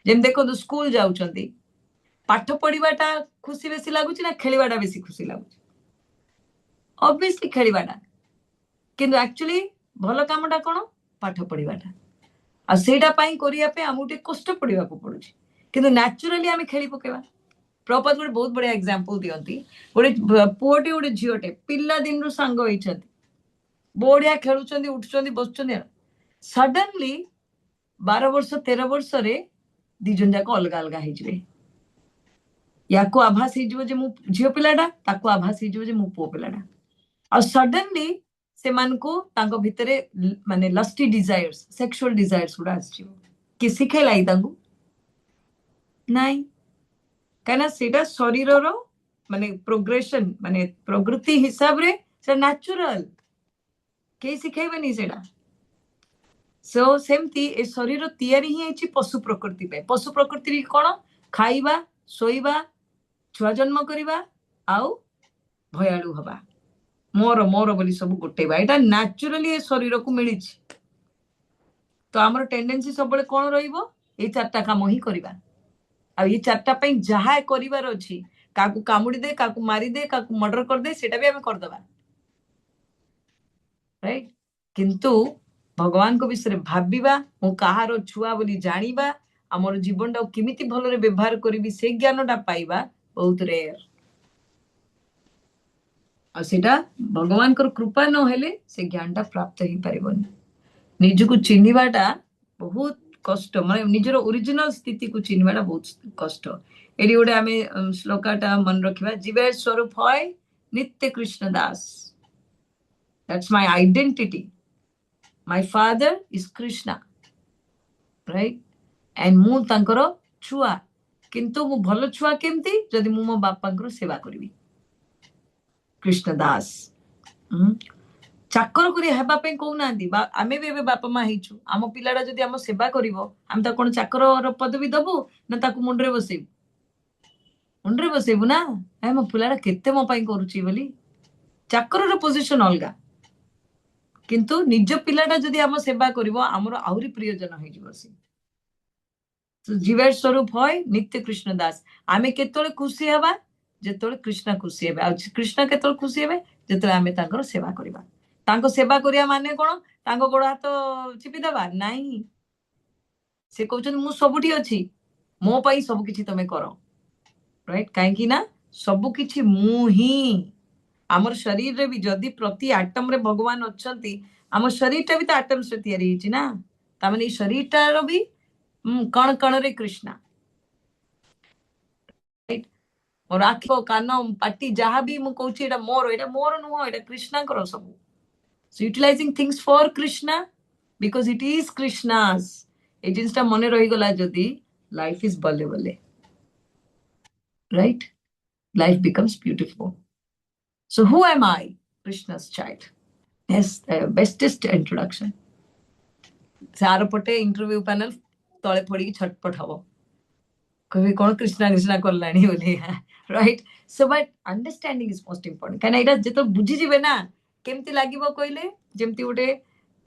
जेम देखो स्कूल जाउचंती पाठ पढ़ीबाटा खुशी बेसी लागुची ना खेलीबाटा बेसी खुशी लागुची ऑब्वियसली खेलीबाटा किंतु एक्चुअली भलो कामटा कोन पाठ पढ़ीबाटा आ सेटा पाई करिया पे आमुटे कष्ट पड़िबा को पड़ुची किंतु नेचुरली आमे खेली पकेबा प्रपद गोटे बहुत बढ़िया एग्जांपल दियंती गोटे पुओटे गोटे झियोटे पिल्ला दिन रु सांग होइछंती बढ़िया खेलुचंती उठुचंती बसुचंती सडनली 12 वर्ष 13 वर्ष रे दी जन जाको अलग अलग हे जिवे याको आभास हे जिवो जे मु झियो पिलाडा ताको आभास हे जिवो जे मु पुओ पिलाडा और सडनली से मान को तांको भितरे माने लस्टी डिजायर्स सेक्सुअल डिजायर्स गुडा आछिवो कि सिखेलाई तांको नाही कहना सेटा शरीर रो माने प्रोग्रेशन माने प्रगति हिसाब रे से नेचुरल के सिखेबनी सेटा सो सेमती ए शरीर तयारी ही अछि पशु प्रकृति पे पशु प्रकृति कोन खाइबा सोइबा छुआ जन्म करिबा आउ भयालु हबा मोर मोर बोली सब गोटेबा एटा नेचुरली ए शरीर को मिली तो हमर टेंडेंसी सब बळे कोन रहिबो ए चारटा काम ही करिबा आ ये चारटा पे जहा करिवार अछि काकू कामुडी दे काकू मारी दे काकू मर्डर कर दे सेटा भी हमें कर दबा राइट किंतु भगवान को विषय भाबिबा मु कहारो छुआ बोली जानिबा हमर जीवनटा किमिति भलरे व्यवहार करिवि से ज्ञानटा पाइबा बहुत रेयर आ सेटा भगवान कर कृपा न हेले से ज्ञानटा प्राप्त ही परिबन निजको चिन्हिबाटा बहुत कष्ट माने निजर ओरिजिनल स्थिति को चिन्हिबाटा बहुत कष्ट एडी गोटे आमे श्लोकाटा मन रखिबा जीवेर स्वरूप होय Nitya Krishna Das that's my identity my father is Krishna right and मु तांकर छुआ किंतु मु भलो छुआ केमती जदी मु मो बापांकर सेवा करबी कृष्ण दास चाकर करी हेबा पे कहूना आमे भी बापा माँ हेचु आम पिलाटा जदि आम सेवा करिवो आम ता कोन चाकर पदवी दबु ना ताकू मुंडरे बसेबु ना ए मो पिलाटा केते मो पई करूची बोली चाकर रो पोजीशन अलगा किंतु निज पिलाटा जदि आम सेवा करिवो हमरो आहुरी प्रियजन हे जिवो से जीवेर स्वरूप होय नित्य कृष्ण दास आमे केतोले खुशी हेबा जेतोले कृष्ण खुशी हेबे आ कृष्ण केतोले खुशी हेबे जेतोले आमे तांकर सेवा करिबा तांको सेवा करिया माने कोन तांको गोड़ हाथ चिपी दबा नाही से कहउछन मु सबुठी अछि मो पई सब किछि तमे करो राइट काहे कि ना सब किछि मु ही हमर शरीर रे भी जदी प्रति एटम रे भगवान अछंती हमर शरीरटा भी त एटम से तयारी हिची ना ता माने शरीरटा रो भी कण कण रे कृष्णा राइट और आखो कान पाटी जहा भी मु कहउची एटा मोर नुहो एटा कृष्णा करो सब So utilizing things for Krishna because it is Krishna's. ए जिनसटा मने रही गला जदी life is बल्ले बल्ले. Right? Life becomes beautiful. So who am I? Krishna's child. Yes, the bestest introduction. सारो पटे इंटरव्यू पैनल तळे पड़ी छटपट हबो. कभी कोन कृष्णा कृष्णा करलानी बोली right so but understanding is most important काना एटा जेतो बुझी जिवे ना केमती लागिबो कइले जेमती गोटे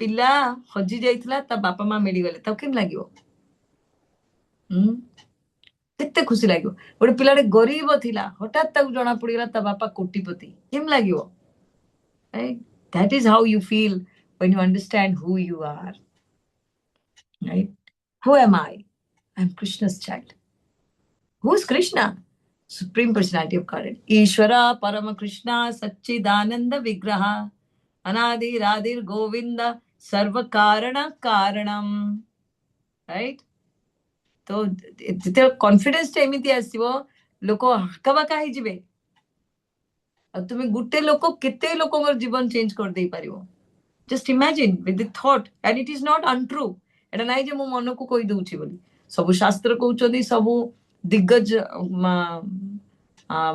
पिला हजि जाइथिला ता बापा माँ मिली गले तो केम लागिवो केते खुशी लागिवो गोटे पिलाटे गरीब थिला हठात ताकू जणा पड़ीगला ता बापा कोटीपति केम लागिवो right that is how you feel when you understand who you are right who am I'm Krishna's child who's Krishna supreme personality of Godhead Ishvara Parama Krishna Satchidananda Vigraha Anadi Radir Govinda Sarva Karana Karanam right तो ଯେତେ confidence ଏମିତି ଆସିବ ଲୋକ ହାକାବାକା ହେଇଯିବେ ଆଉ ତୁମେ ଗୋଟେ ଲୋକ କେତେ ଲୋକଙ୍କର ଜୀବନ ଚେଞ୍ଜ କରିଦେଇ ପାରିବ just imagine with the thought and it is not untrue ଏଟା ନାଇଁ ଯେ ମୁଁ ମନକୁ କହି ଦଉଛି ବୋଲି ସବୁ ଶାସ୍ତ୍ର କହୁଛନ୍ତି ସବୁ ଦିଗ୍ଗଜ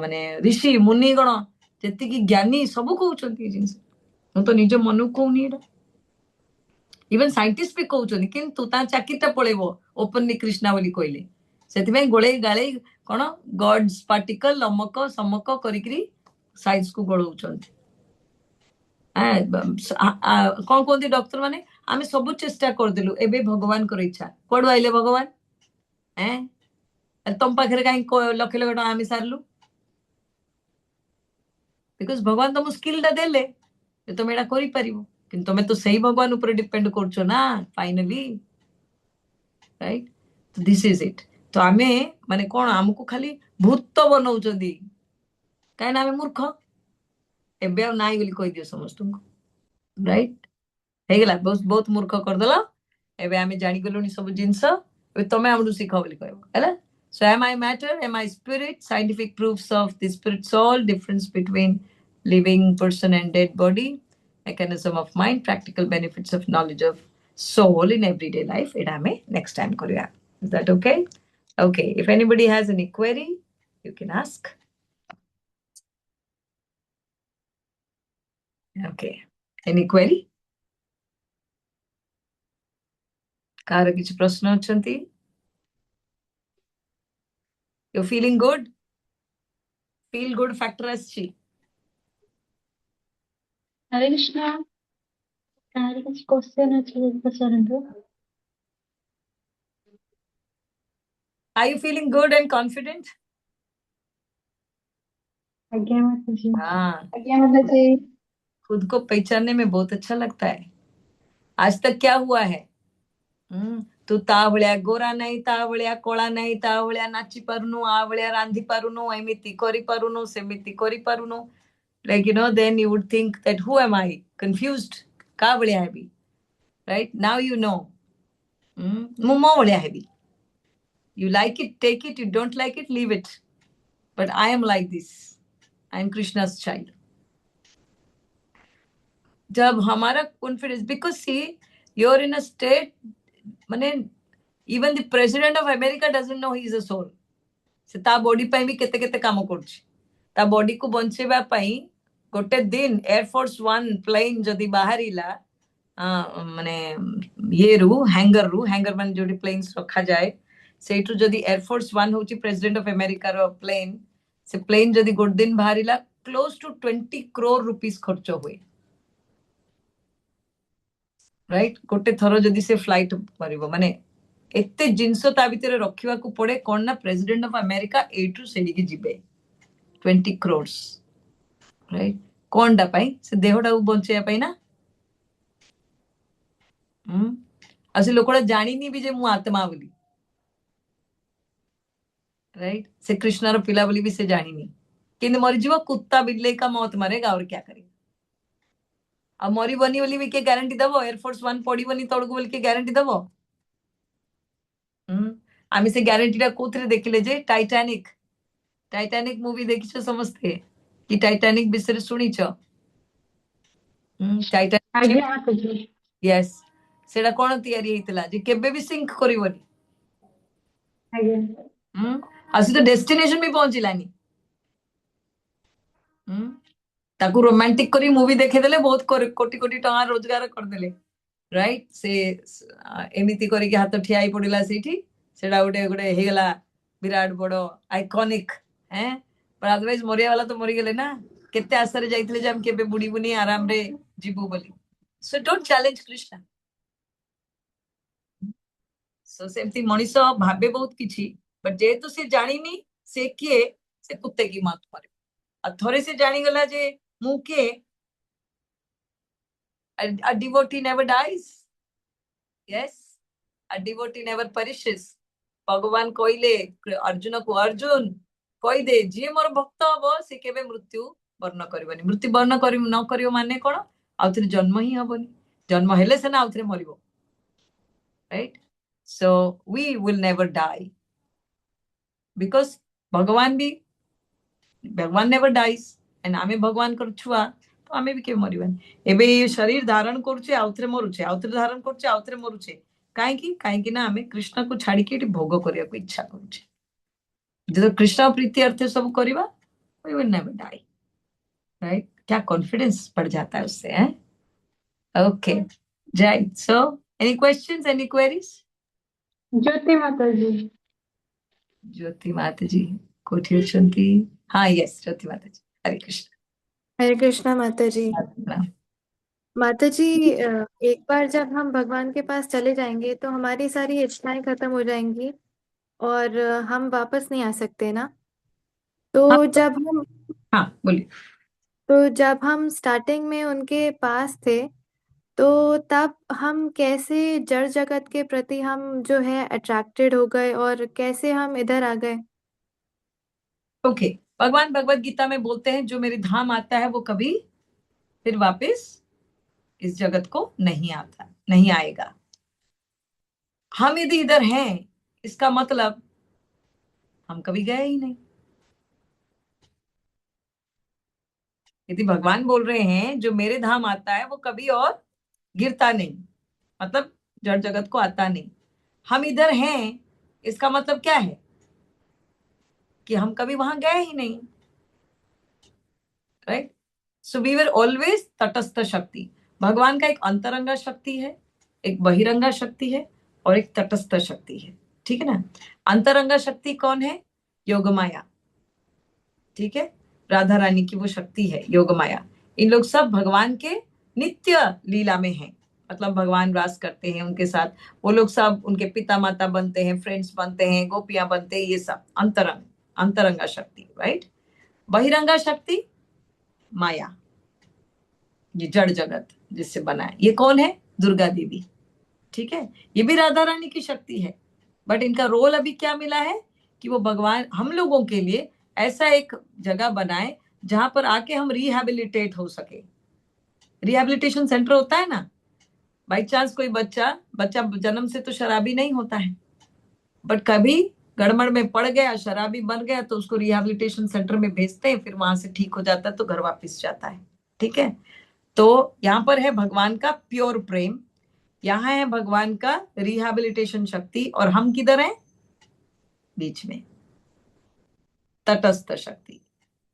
ମାନେ ଋଷି ମୁନିଗଣ ଯେତିକି ଜ୍ଞାନୀ ସବୁ କହୁଛନ୍ତି ଏ ଜିନିଷ ମୁଁ ତ ନିଜ ମନକୁ କହୁନି ଏଟା इवन साइंटिस्ट भी कहउछनी किंतु ता चाकिटा पळेबो ओपनली कृष्णा बोली कहले सेति गोळे गाळे कोन गॉड्स पार्टिकल अमक समक करिकरी साइंस को गळौछंती कोन कोंती डॉक्टर माने आमे सब चेष्टा कर देलु एबे भगवान कर इच्छा कोड आइले भगवान तम पाखरे काई लक्ष लक्ष आमे सारलु बिकॉज़ भगवान तुम स्किल दा देले तुम एडा करि परिबो किंतु तुम तो सही भगवान ऊपर डिपेंड करछो ना फाइनली राइट तो दिस इज इट तो आमे माने कोन हमकु खाली भूत बनौचंदी काई ना आमे मूर्ख एबे आ नाई बोली कहि दियो समस्त राइट हे गेला बहुत बहुत मूर्ख कर देला एबे आमे जानि गेलुनी सब जिंस एबे तमे हमडु सिखा बोली कहबो हैला so am I matter am I spirit scientific proofs of the spirit soul difference between living person and dead body mechanism of mind practical benefits of knowledge of soul in everyday life it ame next time koriya is that okay okay if anybody has any query you can ask okay any query car किछ प्रश्न अछंती you feeling good feel good factor aschi हरे कृष्णा तारे कुछ question अच्छे से पसंद are you feeling good and confident आज्ञा माता जी हाँ आज्ञा माता जी खुद को पहचानने में बहुत अच्छा लगता है आज तक क्या हुआ है तू ता भलिया गोरा नहीं ता भलिया कोला नहीं ता भलिया नाची पारुनु आ भलिया रांधी पारुनु एमिति करि पारुनु सेमिति करि पारुनु like you know then you would think that who am I confused का भलिया है भी right now you know मु मो भलिया है भी you like it take it you don't like it leave it but I am like this I am Krishna's child जब हमारा confidence because see you are in a state माने even the president of America doesn't know he is a soul से ता body पे भी केते केते काम करछि ता बॉडी को बंचेबा पई गोटे दिन एयरफोर्स 1 प्लेन जदी बाहरिला माने ये हैंगर मान जोडी प्लेन्स रखा जाए सेठु जदी एयरफोर्स 1 होची प्रेसिडेंट ऑफ अमेरिका रो प्लेन से प्लेन जदी गोट दिन बाहरिला क्लोज टू 20 crore रुपीस खर्च हुए राइट गोटे थर जदी से फ्लाइट परिबो माने एते जिंस ता भितरे रखिवा को पड़े कोन ना प्रेसिडेंट ऑफ अमेरिका एटू सेडी के जिबे 20 crores राइट कोन डा पई से देहडा बंचेया पई ना असि लोकड़ा जानिनी भी जे मु आत्मा बोली राइट से कृष्ण रो पिला बोली भी से जानिनी किंतु मरि जीव कुत्ता बिल्ले का मौत मरेगा और क्या करेगा अब मरी बनी बोली भी के गारंटी दबो एयरफोर्स 1 पड़ी बनी तड़को बोली के गारंटी दबो आमी से ग्यारंटीटा कोथरे देखिले जे टाइटानिक मूवी देखिछो समझते कि टाइटानिक विषय सुनिछ टाइटानिक आज्ञा माता जी यस सेडा कोन तयारी हेतला जे केबे भी सिंक करिवनी आज्ञा आसी तो डेस्टिनेशन भी पहुंचिलानी ताकू रोमांटिक करी मूवी देखे देले बहुत कोटी कोटी टका रोजगार कर देले राइट से एमिति करी के हाथ ठियाई पड़िला सेठी सेडा गोटे गोटे हे गला विराट बड़ो आइकॉनिक हैं पर अदरवाइज मरिया वाला तो मरि गेले ना केते आसरे जाइतले जे हम केबे बुडी बुनी आराम रे जीबू बोली So don't challenge Krishna. So ସେମିତି ମଣିଷ ଭାବେ ବହୁତ କିଛି, but ଯେହେତୁ ସେ ଜାଣିନି ସେ କିଏ, ସେ କୁତ୍ତେ की मौत मरे। ଆଉ ଥରେ ସେ ଜାଣିଗଲା ଯେ ମୁଁ କିଏ, a devotee never dies. Yes, a devotee never perishes. भगवान କହିଲେ अर्जुनको, अर्जुन କହିଦେ ଯିଏ ମୋର ଭକ୍ତ ହବ ସେ କେବେ ମୃତ୍ୟୁ ବରଣ କରିବନି। ମୃତ୍ୟୁ ବରଣ ନ କରିବ ମାନେ କଣ, ଆଉଥରେ ଜନ୍ମ ହିଁ ହବନି। ଜନ୍ମ ହେଲେ ସିନା ଆଉଥରେ ମରିବ, right? So we will never die because भगवान never dies and आमे भगवान कर छुआ तो आमे भी केवे मरिबानी। एबे ये शरीर धारण करूचे आउथरे मरुचे, आउथरे धारण करूचे आउथरे मरुचे, काहेकि ना आमे कृष्ण को छाड़ी के भोग करिया को इच्छा करूचे। जो कृष्ण प्रीति अर्थ सब करिबा, we will never die, right? क्या कॉन्फिडेंस बढ़ जाता है उससे, है? Okay, right. So any questions, any queries? ज्योति माता जी। ज्योति माता जी कोठी अछंती। हाँ, यस, ज्योति माता जी, हरे कृष्ण। हरे कृष्णा माता जी। माता जी, एक बार जब हम भगवान के पास चले जाएंगे तो हमारी सारी इच्छाएं खत्म हो जाएंगी और हम वापस नहीं आ सकते ना। तो हाँ, बोलिए। जब हम स्टार्टिंग में उनके पास थे तो तब हम कैसे जड़ जगत के प्रति हम जो है अट्रैक्टेड हो गए और कैसे हम इधर आ गए? ओके, भगवान भगवत गीता में बोलते हैं जो मेरे धाम आता है वो कभी फिर वापस इस जगत को नहीं आएगा। हम यदि इधर हैं इसका मतलब हम कभी गए ही नहीं। यदि भगवान बोल रहे हैं जो मेरे धाम आता है वो कभी और गिरता नहीं, मतलब जड़ जगत को आता नहीं, हम इधर हैं इसका मतलब क्या है कि हम कभी वहां गए ही नहीं, right? So we were always तटस्थ शक्ति। भगवान का एक अंतरंगा शक्ति है, एक बहिरंगा शक्ति है और एक तटस्थ शक्ति है, ठीक है ना? अंतरंगा शक्ति कौन है? योगमाया, ठीक है? राधा रानी की वो शक्ति है योगमाया। इन लोग सब भगवान के नित्य लीला में हैं, मतलब भगवान वास करते हैं उनके साथ, वो लोग सब उनके पिता माता बनते हैं, फ्रेंड्स बनते हैं, गोपियां बनते हैं, ये सब अंतरंगा शक्ति, राइट? बहिरंगा शक्ति माया, ये जड़ जगत जिससे बना है, ये कौन है? दुर्गा देवी, ठीक है? ये भी राधा रानी की शक्ति है, बट इनका रोल अभी क्या मिला है कि वो भगवान हम लोगों के लिए ऐसा एक जगह बनाए जहां पर आके हम रिहैबिलिटेट हो सके। रिहैबिलिटेशन सेंटर होता है ना, बाई चांस कोई बच्चा जन्म से तो शराबी नहीं होता है, बट कभी गड़बड़ में पड़ गया, शराबी बन गया, तो उसको रिहैबिलिटेशन सेंटर में भेजते हैं, फिर वहां से ठीक हो जाता है तो घर वापस जाता है, ठीक है? तो यहाँ पर है भगवान का प्योर प्रेम, यहाँ है भगवान का रिहैबिलिटेशन शक्ति, और हम किधर हैं? बीच में, तटस्थ शक्ति।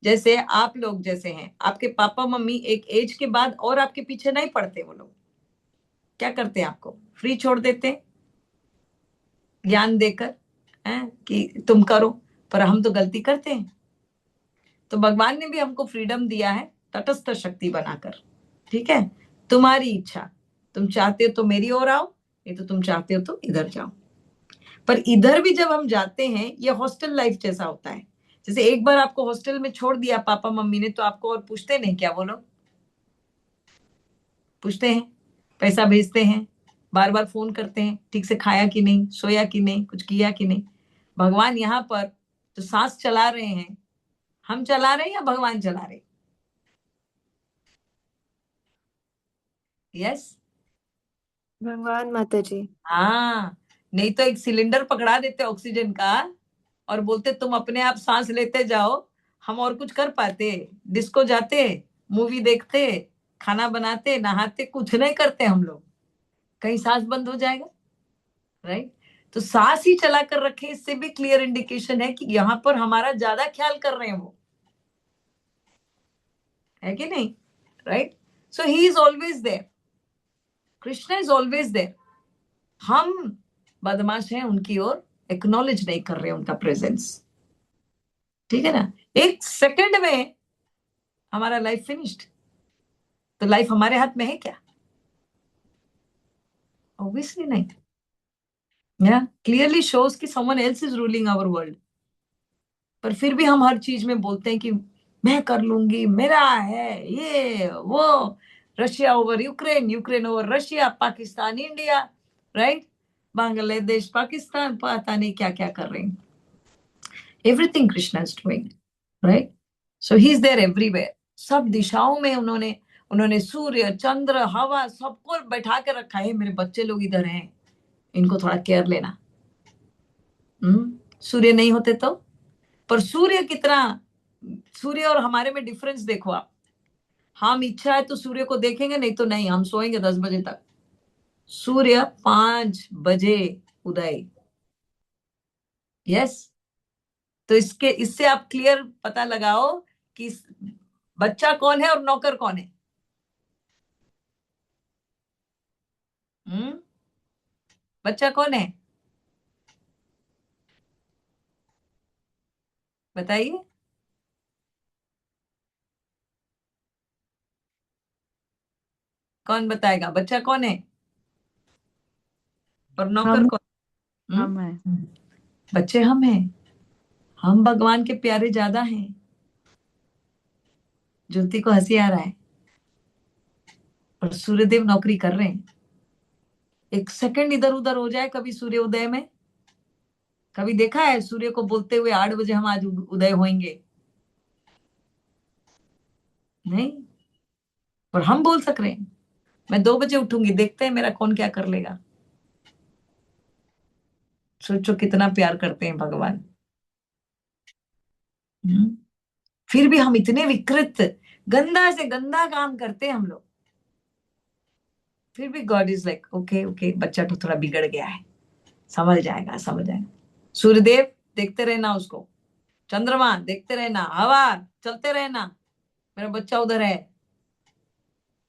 जैसे आप लोग जैसे हैं, आपके पापा मम्मी एक एज के बाद और आपके पीछे नहीं पड़ते, वो लोग क्या करते हैं? आपको फ्री छोड़ देते हैं ज्ञान देकर, कि तुम करो, पर हम तो गलती करते हैं। तो भगवान ने भी हमको फ्रीडम दिया है तटस्थ शक्ति बनाकर, ठीक है? तुम्हारी इच्छा, तुम चाहते हो तो मेरी ओर आओ, नहीं तो तुम चाहते हो तो इधर जाओ। पर इधर भी जब हम जाते हैं ये हॉस्टल लाइफ जैसा होता है। जैसे एक बार आपको हॉस्टल में छोड़ दिया पापा मम्मी ने, तो आपको और पूछते नहीं क्या? वो लोग पूछते हैं, पैसा भेजते हैं, बार बार फोन करते हैं, ठीक से खाया कि नहीं, सोया कि नहीं, कुछ किया कि नहीं। भगवान यहाँ पर जो सांस चला रहे हैं, हम चला रहे हैं या भगवान चला रहे? यस, भगवान माता जी। हाँ, नहीं तो एक सिलेंडर पकड़ा देते ऑक्सीजन का और बोलते तुम अपने आप सांस लेते जाओ, हम और कुछ कर पाते? डिस्को जाते, मूवी देखते, खाना बनाते, नहाते, कुछ नहीं करते हम लोग, कहीं सांस बंद हो जाएगा, राइट? तो सांस ही चला कर रखे, इससे भी क्लियर इंडिकेशन है कि यहाँ पर हमारा ज्यादा ख्याल कर रहे हैं वो, है कि नहीं, right? So he is always there, Krishna is always there. हम बदमाश हैं, उनकी ओर एक्नॉलेज नहीं कर रहे उनका प्रेजेंस, ठीक है ना? एक सेकंड में हमारा लाइफ फिनिश्ड। तो लाइफ हमारे हाथ में है क्या? ऑब्वियसली नहीं। या क्लियरली शोज कि someone else is ruling our world, पर फिर भी हम हर चीज में बोलते हैं कि मैं कर लूंगी, मेरा है ये वो, Russia over Ukraine, Ukraine over Russia, Pakistan India, right, Bangladesh Pakistan, पता नहीं क्या क्या कर रहे हैं। Everything Krishna is doing, right, so he is there everywhere. सब दिशाओं में उन्होंने उन्होंने सूर्य, चंद्र, हवा सबको बैठा के रखा है। मेरे बच्चे लोग इधर हैं, इनको थोड़ा केयर लेना। सूर्य नहीं होते तो, पर सूर्य कितना, सूर्य और हमारे में डिफरेंस देखो आप। हम इच्छा है तो सूर्य को देखेंगे, नहीं तो नहीं, हम सोएंगे 10 बजे तक। सूर्य 5 बजे उदय। यस, तो इससे आप क्लियर पता लगाओ कि बच्चा कौन है और नौकर कौन है। बच्चा कौन है बताइए। कौन बताएगा बच्चा कौन है और नौकर हम कौन? हम है। बच्चे हम हैं, हम भगवान के प्यारे ज्यादा हैं। ज्योति को हंसी आ रहा है, और सूर्यदेव नौकरी कर रहे हैं। एक सेकंड इधर उधर हो जाए कभी सूर्य उदय में, कभी देखा है सूर्य को बोलते हुए 8 बजे हम आज उदय होंगे? नहीं, पर हम बोल सक रहे हैं मैं 2 बजे उठूंगी, देखते हैं मेरा कौन क्या कर लेगा। सोचो कितना प्यार करते हैं भगवान। फिर भी हम इतने विकृत, गंदा से गंदा काम करते हैं हम लोग। फिर भी God is like okay okay, बच्चा तो थोड़ा बिगड़ गया है, समझ जाएगा समझ जाएगा। सूर्यदेव देखते रहना उसको, चंद्रमा देखते रहना, हवा चलते रहना, मेरा बच्चा उधर है,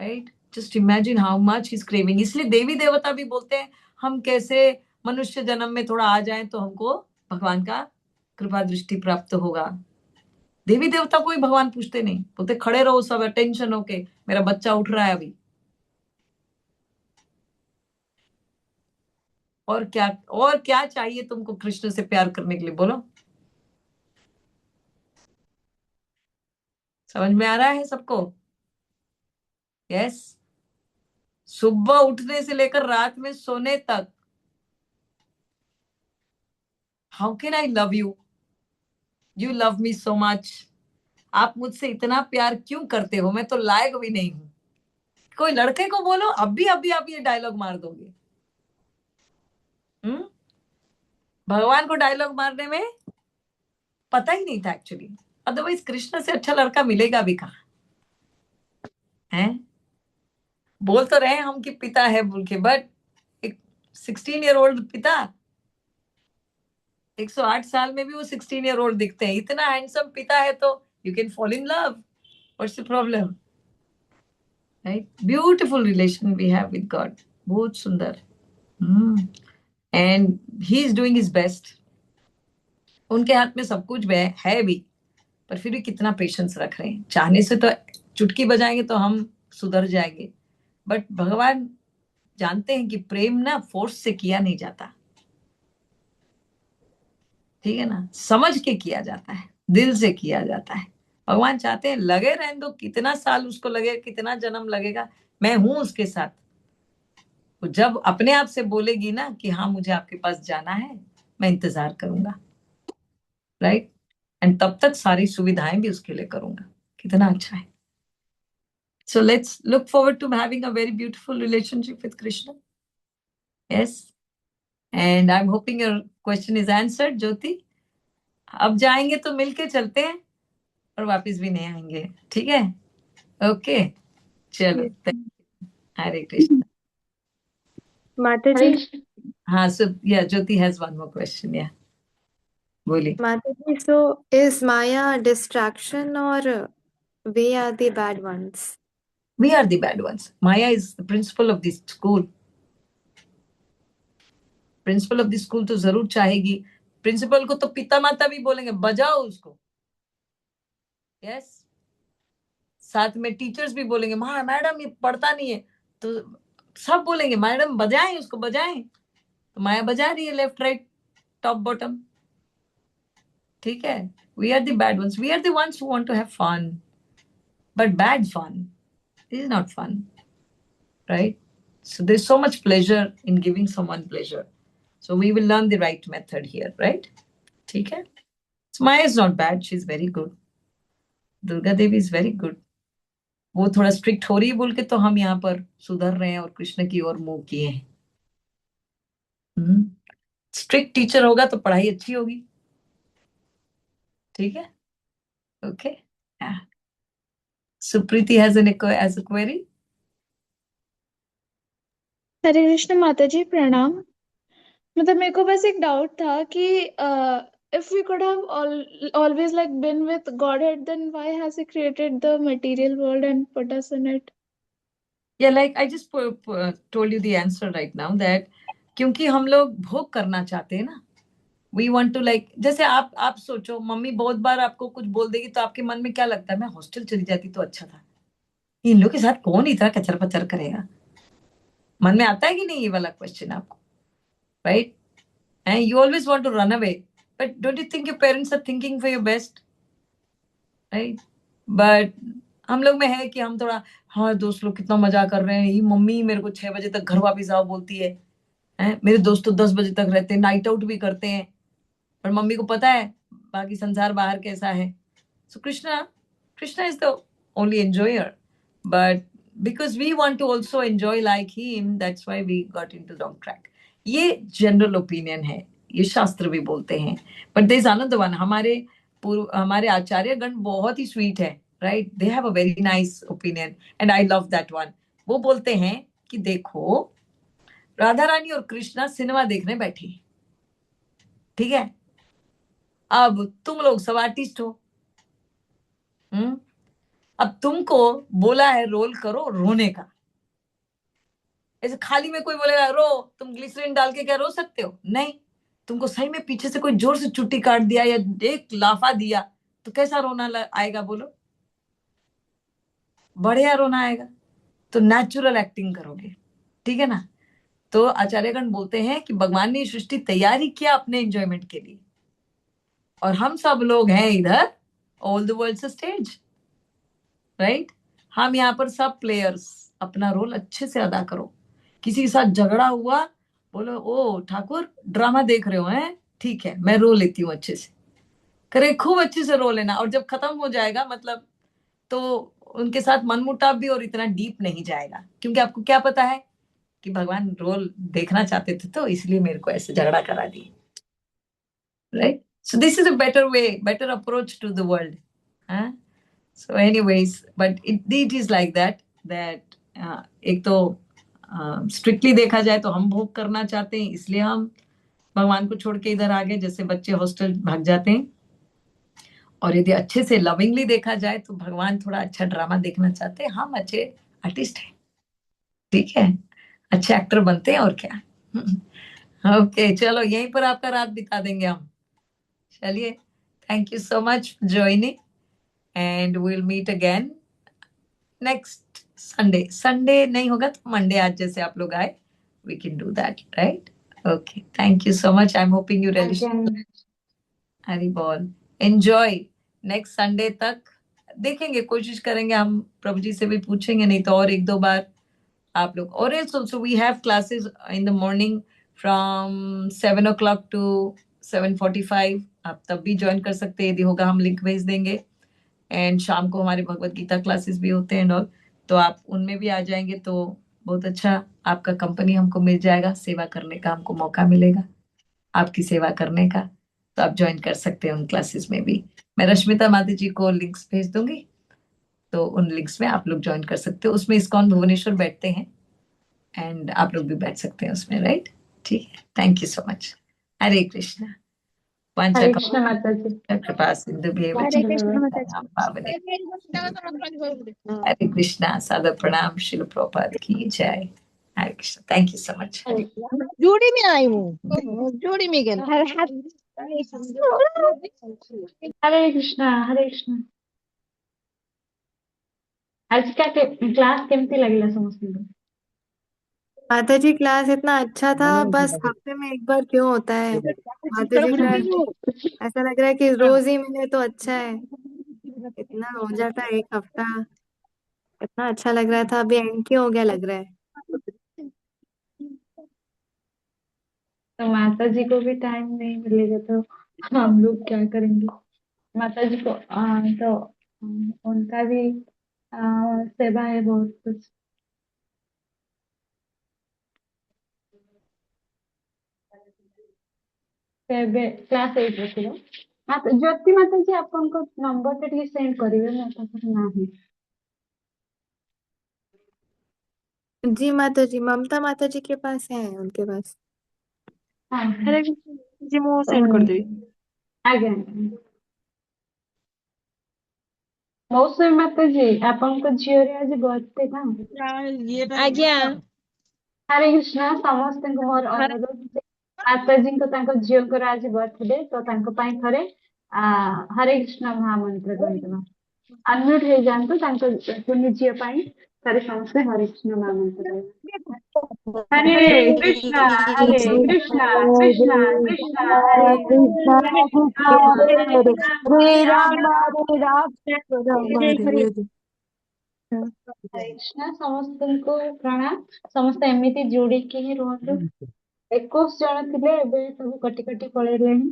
right. Just imagine how much he is craving. इसलिए देवी देवता भी बोलते हैं हम कैसे मनुष्य जन्म में थोड़ा आ जाएं तो हमको भगवान का कृपा दृष्टि प्राप्त होगा। देवी देवता को ही भगवान पूछते नहीं, बोलते खड़े रहो सब अटेंशन होके, मेरा बच्चा उठ रहा है अभी। और क्या चाहिए तुमको कृष्ण से प्यार करने के लिए, बोलो। समझ में आ रहा है सबको? यस, सुबह उठने से लेकर रात में सोने तक, how can I love you, you love me so much. आप मुझसे इतना प्यार क्यों करते हो, मैं तो लायक भी नहीं हूं। कोई लड़के को बोलो, अभी अभी आप ये डायलॉग मार दोगे। भगवान को डायलॉग मारने में पता ही नहीं था एक्चुअली, अदरवाइज कृष्ण से अच्छा लड़का मिलेगा भी कहाँ है। बोल तो रहे हम कि पिता है बोल के, बट एक 16 ईयर ओल्ड पिता, 108 साल में भी वो 16 ईयर ओल्ड दिखते हैं। इतना हैंडसम पिता है तो you can fall in love, what's the problem, right. Beautiful relation we have with God, बहुत सुंदर। And he is doing his best. उनके हाथ में सब कुछ है भी, पर फिर भी कितना पेशेंस रख रहे हैं। चाहने से तो चुटकी बजाएंगे तो हम सुधर जाएंगे, बट भगवान जानते हैं कि प्रेम ना फोर्स से किया नहीं जाता, ठीक है ना, समझ के किया जाता है, दिल से किया जाता है। भगवान चाहते हैं लगे रहने दो, कितना साल उसको लगे, कितना जन्म लगेगा, मैं हूं उसके साथ। तो जब अपने आप से बोलेगी ना कि हाँ मुझे आपके पास जाना है, मैं इंतजार करूंगा, राइट। एंड तब तक सारी सुविधाएं भी उसके लिए करूंगा। कितना अच्छा है। So let's look forward to having a very beautiful relationship with Krishna. Yes. And I'm hoping your question is answered, Jyoti. अब जाएंगे तो मिलके चलते हैं और वापस भी नहीं आएंगे, ठीक है? ओके, चलो, हरे कृष्ण। माता हरे जी, कृष्ण। हाँ, so yeah, Jyoti has one more question. Yeah, बोलिए। माता जी, so is Maya a distraction or we are the bad ones? We are the bad ones. Maya is the principal of this school. Principle of the school तो जरूर चाहेगी, principal को तो पिता माता भी बोलेंगे बजाओ उसको। यस, साथ में टीचर्स भी बोलेंगे हाँ मैडम ये पढ़ता नहीं है, तो सब बोलेंगे मैडम बजाएं, उसको बजाएं, तो माया बजा रही है लेफ्ट राइट टॉप बॉटम, ठीक है। We are the bad ones, we are the ones who want to have fun, but bad fun is not fun, right? So there's so much pleasure in giving someone pleasure. So we will learn the right method here, right? ठीक है. So Maya is not bad, she's very good. Durga Devi is very good. वो थोड़ा strict हो रही है बोल के तो हम यहाँ पर सुधर रहे हैं और कृष्ण की ओर मुंह किए हैं. स्ट्रिक्ट टीचर होगा तो पढ़ाई अच्छी होगी, ठीक है. Okay. Supriti has a query. हरे कृष्ण माता जी प्रणाम। मतलब मेरे को बस एक डाउट था कि if we could have always like been with Godhead, then why has He created the material world and put us in it? Yeah, like I just told you the answer right now that क्योंकि हम लोग भोग करना चाहते हैं ना. We want to like, जैसे आप सोचो मम्मी बहुत बार आपको कुछ बोल देगी तो आपके मन में क्या लगता है, मैं हॉस्टल चली जाती तो अच्छा था, इन लोग के साथ कौन इतना कचर पचर करेगा. मन में आता है कि नहीं ये वाला क्वेश्चन आपको, right? And you always want to run away, but don't you think your parents are thinking for your best, right? But हम लोग में है कि हम थोड़ा, हाँ दोस्त लोग कितना मजा कर रहे हैं, ये मम्मी मेरे को 6 बजे तक घर वापिस आओ बोलती है, मेरे दोस्त तो 10 बजे तक रहते हैं, नाइट आउट भी करते हैं, पर मम्मी को पता है बाकी संसार बाहर कैसा है. So Krishna is the only enjoyer, but because we want to also enjoy like him, that's why we got into wrong track. ये जनरल ओपिनियन है, ये शास्त्र भी बोलते हैं. But there is another one, हमारे आचार्य गण बहुत ही स्वीट है, right? They have a very nice opinion and I love that one. वो बोलते हैं कि देखो राधा रानी और कृष्णा सिनेमा देखने बैठे, ठीक है, अब तुम लोग सब आर्टिस्ट हो, अब तुमको बोला है रोल करो रोने का. ऐसे खाली में कोई बोलेगा रो, तुम ग्लिसरीन डाल के क्या रो सकते हो? नहीं. तुमको सही में पीछे से कोई जोर से चुट्टी काट दिया या एक लाफा दिया तो कैसा रोना आएगा बोलो? बढ़िया रोना आएगा. तो नेचुरल एक्टिंग करोगे, ठीक है ना. तो आचार्यगण बोलते हैं कि भगवान ने सृष्टि तैयार ही किया अपने एंजॉयमेंट के लिए, और हम सब लोग हैं इधर all the world stage, right? हम यहाँ पर सब प्लेयर्स अपना रोल अच्छे से अदा करो. किसी के साथ झगड़ा हुआ, बोलो ओ ठाकुर ड्रामा देख रहे हो हैं, ठीक है मैं रो लेती हूँ अच्छे से, करे खूब अच्छे से रो लेना, और जब खत्म हो जाएगा मतलब तो उनके साथ मनमुटाव भी और इतना डीप नहीं जाएगा, क्योंकि आपको क्या पता है कि भगवान रोल देखना चाहते थे तो इसलिए मेरे को ऐसे झगड़ा करा दिए, right? So this is a better way, better approach to the world. So anyways, but it is like that एक तो स्ट्रिक्टली देखा जाए तो हम भोग करना चाहते हैं, इसलिए हम भगवान को छोड़ के इधर आ गए, जैसे बच्चे हॉस्टल भाग जाते हैं. और यदि अच्छे से लविंगली देखा जाए तो भगवान थोड़ा अच्छा ड्रामा देखना चाहते हैं, हम अच्छे आर्टिस्ट हैं, ठीक है, अच्छे एक्टर बनते हैं और क्या. ओके चलो यहीं पर आपका रात बिता देंगे हम. चलिए, thank you so much for joining and we will meet again next Sunday नहीं होगा तो मंडे, आज जैसे आप लोग आए we can do that, right? Okay, thank you so much. I am hoping you relish. Hari बोल. एंजॉय. नेक्स्ट संडे तक देखेंगे, कोशिश करेंगे, हम प्रभु जी से भी पूछेंगे, नहीं तो और 1-2 बार आप लोग. और so we have classes in the morning from 7 o'clock to 7:45. आप तब भी ज्वाइन कर सकते हैं, यदि होगा हम लिंक भेज देंगे. एंड शाम को हमारे भगवत गीता क्लासेस भी होते हैं और तो आप उनमें भी आ जाएंगे तो बहुत अच्छा, आपका कंपनी हमको मिल जाएगा, सेवा करने का हमको मौका मिलेगा, आपकी सेवा करने का. तो आप ज्वाइन कर सकते हैं उन क्लासेस में भी. मैं रश्मिता माता जी को लिंक्स भेज दूंगी, तो उन लिंक्स में आप लोग ज्वाइन कर सकते हो. उसमें इस्कॉन भुवनेश्वर बैठते हैं एंड आप लोग भी बैठ सकते हैं उसमें, राइट? ठीक है, थैंक यू सो मच. हरे कृष्णा. हरे कृष्ण माता जी। कृपा सिंधु हरे कृष्ण माता जी। पावने. हरे कृष्णा. सादर प्रणाम. शिल प्रभुपाद की जय. Hare Krishna. Thank you so much. जोड़ी में आई हूँ, जोड़ी में गेल. हरे कृष्ण हरे कृष्ण। आज का क्लास केमती लगिला समस्ते? माता जी क्लास इतना अच्छा था, बस हफ्ते में एक बार क्यों होता है माता जी क्लास। ऐसा लग रहा है कि रोज ही मिले तो अच्छा है। इतना हो जाता है एक हफ्ता, इतना अच्छा लग रहा था, अभी एंड क्यों हो गया लग रहा है। तो माता जी को भी टाइम नहीं मिलेगा तो हम लोग क्या करेंगे। माता जी को तो उनका भी सेवा है बहुत कुछ। ଏବେ କ୍ଲାସ୍ 8 ରେ ଥିବ। ଜ୍ୟୋତି ମାତା जी ଆପଣଙ୍କ ନମ୍ବର ଟା ଟିକେ ସେଣ୍ଡ କରିବେ, ମୋ ପାଖରେ ନାହିଁ। जी माता जी, ममता माता जी के पास है, उनके पास। ହଁ हरे कृष्ण जी ମୁଁ ସେଣ୍ଡ କରିଦେବି। ଆଜ୍ଞା ଆଜ୍ଞା। ମୌସୁମୀ ମାତା जी ଆପଣଙ୍କ ଝିଅର ଆଜି ବର୍ଥଡେ ନା? ଆଜ୍ଞା ହରେ କୃଷ୍ଣ ସମସ୍ତଙ୍କୁ ମୋର ଅନୁରୋଧ ଯେ ମାତାଜୀଙ୍କ ତାଙ୍କ ଝିଅଙ୍କର ଆଜି ବର୍ଥଡେ, ତ ତାଙ୍କ ପାଇଁ ଥରେ ହରେ କୃଷ୍ଣ ମହାମନ୍ତ୍ର କହିଦେବା। ଅନମ୍ୟୁଟ ହେଇଯାଆନ୍ତୁ, ତାଙ୍କ କୁନି ଝିଅ ପାଇଁ ଥରେ ସମସ୍ତେ ହରେ କୃଷ୍ଣ ମହାମନ୍ତ୍ର କହିବା। हरे कृष्णा हरे कृष्णा कृष्णा कृष्णा हरे हरे राम हरे राम राम हरे हरे। हरे कृष्णा ସମସ୍ତଙ୍କୁ ପ୍ରଣାମ। ସମସ୍ତେ ଏମିତି ଯୋଡିକି ହିଁ ରୁହନ୍ତୁ। 21 ଜଣ ଥିଲେ, ଏବେ ସବୁ କଟି କଟି ପଳେଇଲେଣି,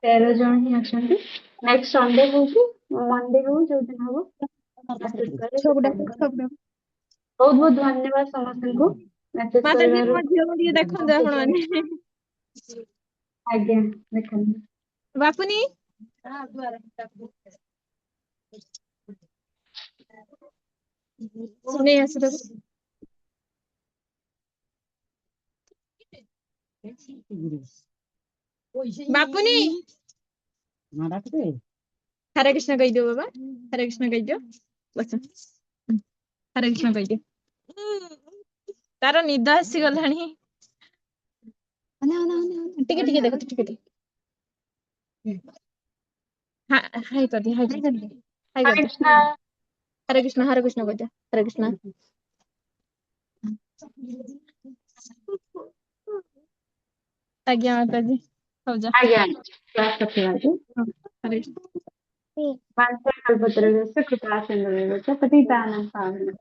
13 ଜଣ ହିଁ ଅଛନ୍ତି। ନେକ୍ସଟ ସଣ୍ଡେ ହଉ କି ମଣ୍ଡେ ହଉ ଯୋଉଦିନ ହବ ମେସେଜ କରି ଛବୁଟା decide କରିବା। ଛବୁଟା ବହୁତ ବହୁତ ଧନ୍ୟବାଦ ସମସ୍ତଙ୍କୁ ମେସେଜ ମାତାଜୀ କରିବାରୁ। ମୋ ଝିଅକୁ ଟିକେ ଦେଖନ୍ତୁ ଆପଣ ମାନେ। ଆଜ୍ଞା ଦେଖନ୍ତୁ। ବାପୁନି ଶୁଣେଇ ଆସୁ ତାକୁ। ବାପୁନି हरे कृष्ण କହିଦିଅ ବାବା, हरे कृष्ण କହିଦିଅ। ବସ हरे कृष्ण କହିଦିଅ। ତାର ନିଦ ଆସିଗଲାଣି। ଟିକେ ଟିକେ ଦେଖ, ଟିକେ ଟିକେ। ହାଇ କରିଦିଅ, ହାଇ କରିଦିଅ, ହାଇ हरे କରିଦିଅ। कृष्णा। हरे कृष्ण କହିଦିଅ, हरे कृष्ण। ଆଜ୍ଞା ମାତାଜୀ, ହଉ ଯା। ଆଜ୍ଞା କ୍ଲାସ ରଖିବାକୁ हरे कृष्ण। ପାଞ୍ଚ କଳ୍ପତରୁଗସ୍ୟ କୃପା ସିନ୍ଧୁରେବ ଚ ପତିତାନାଂ ପାବନାଂ।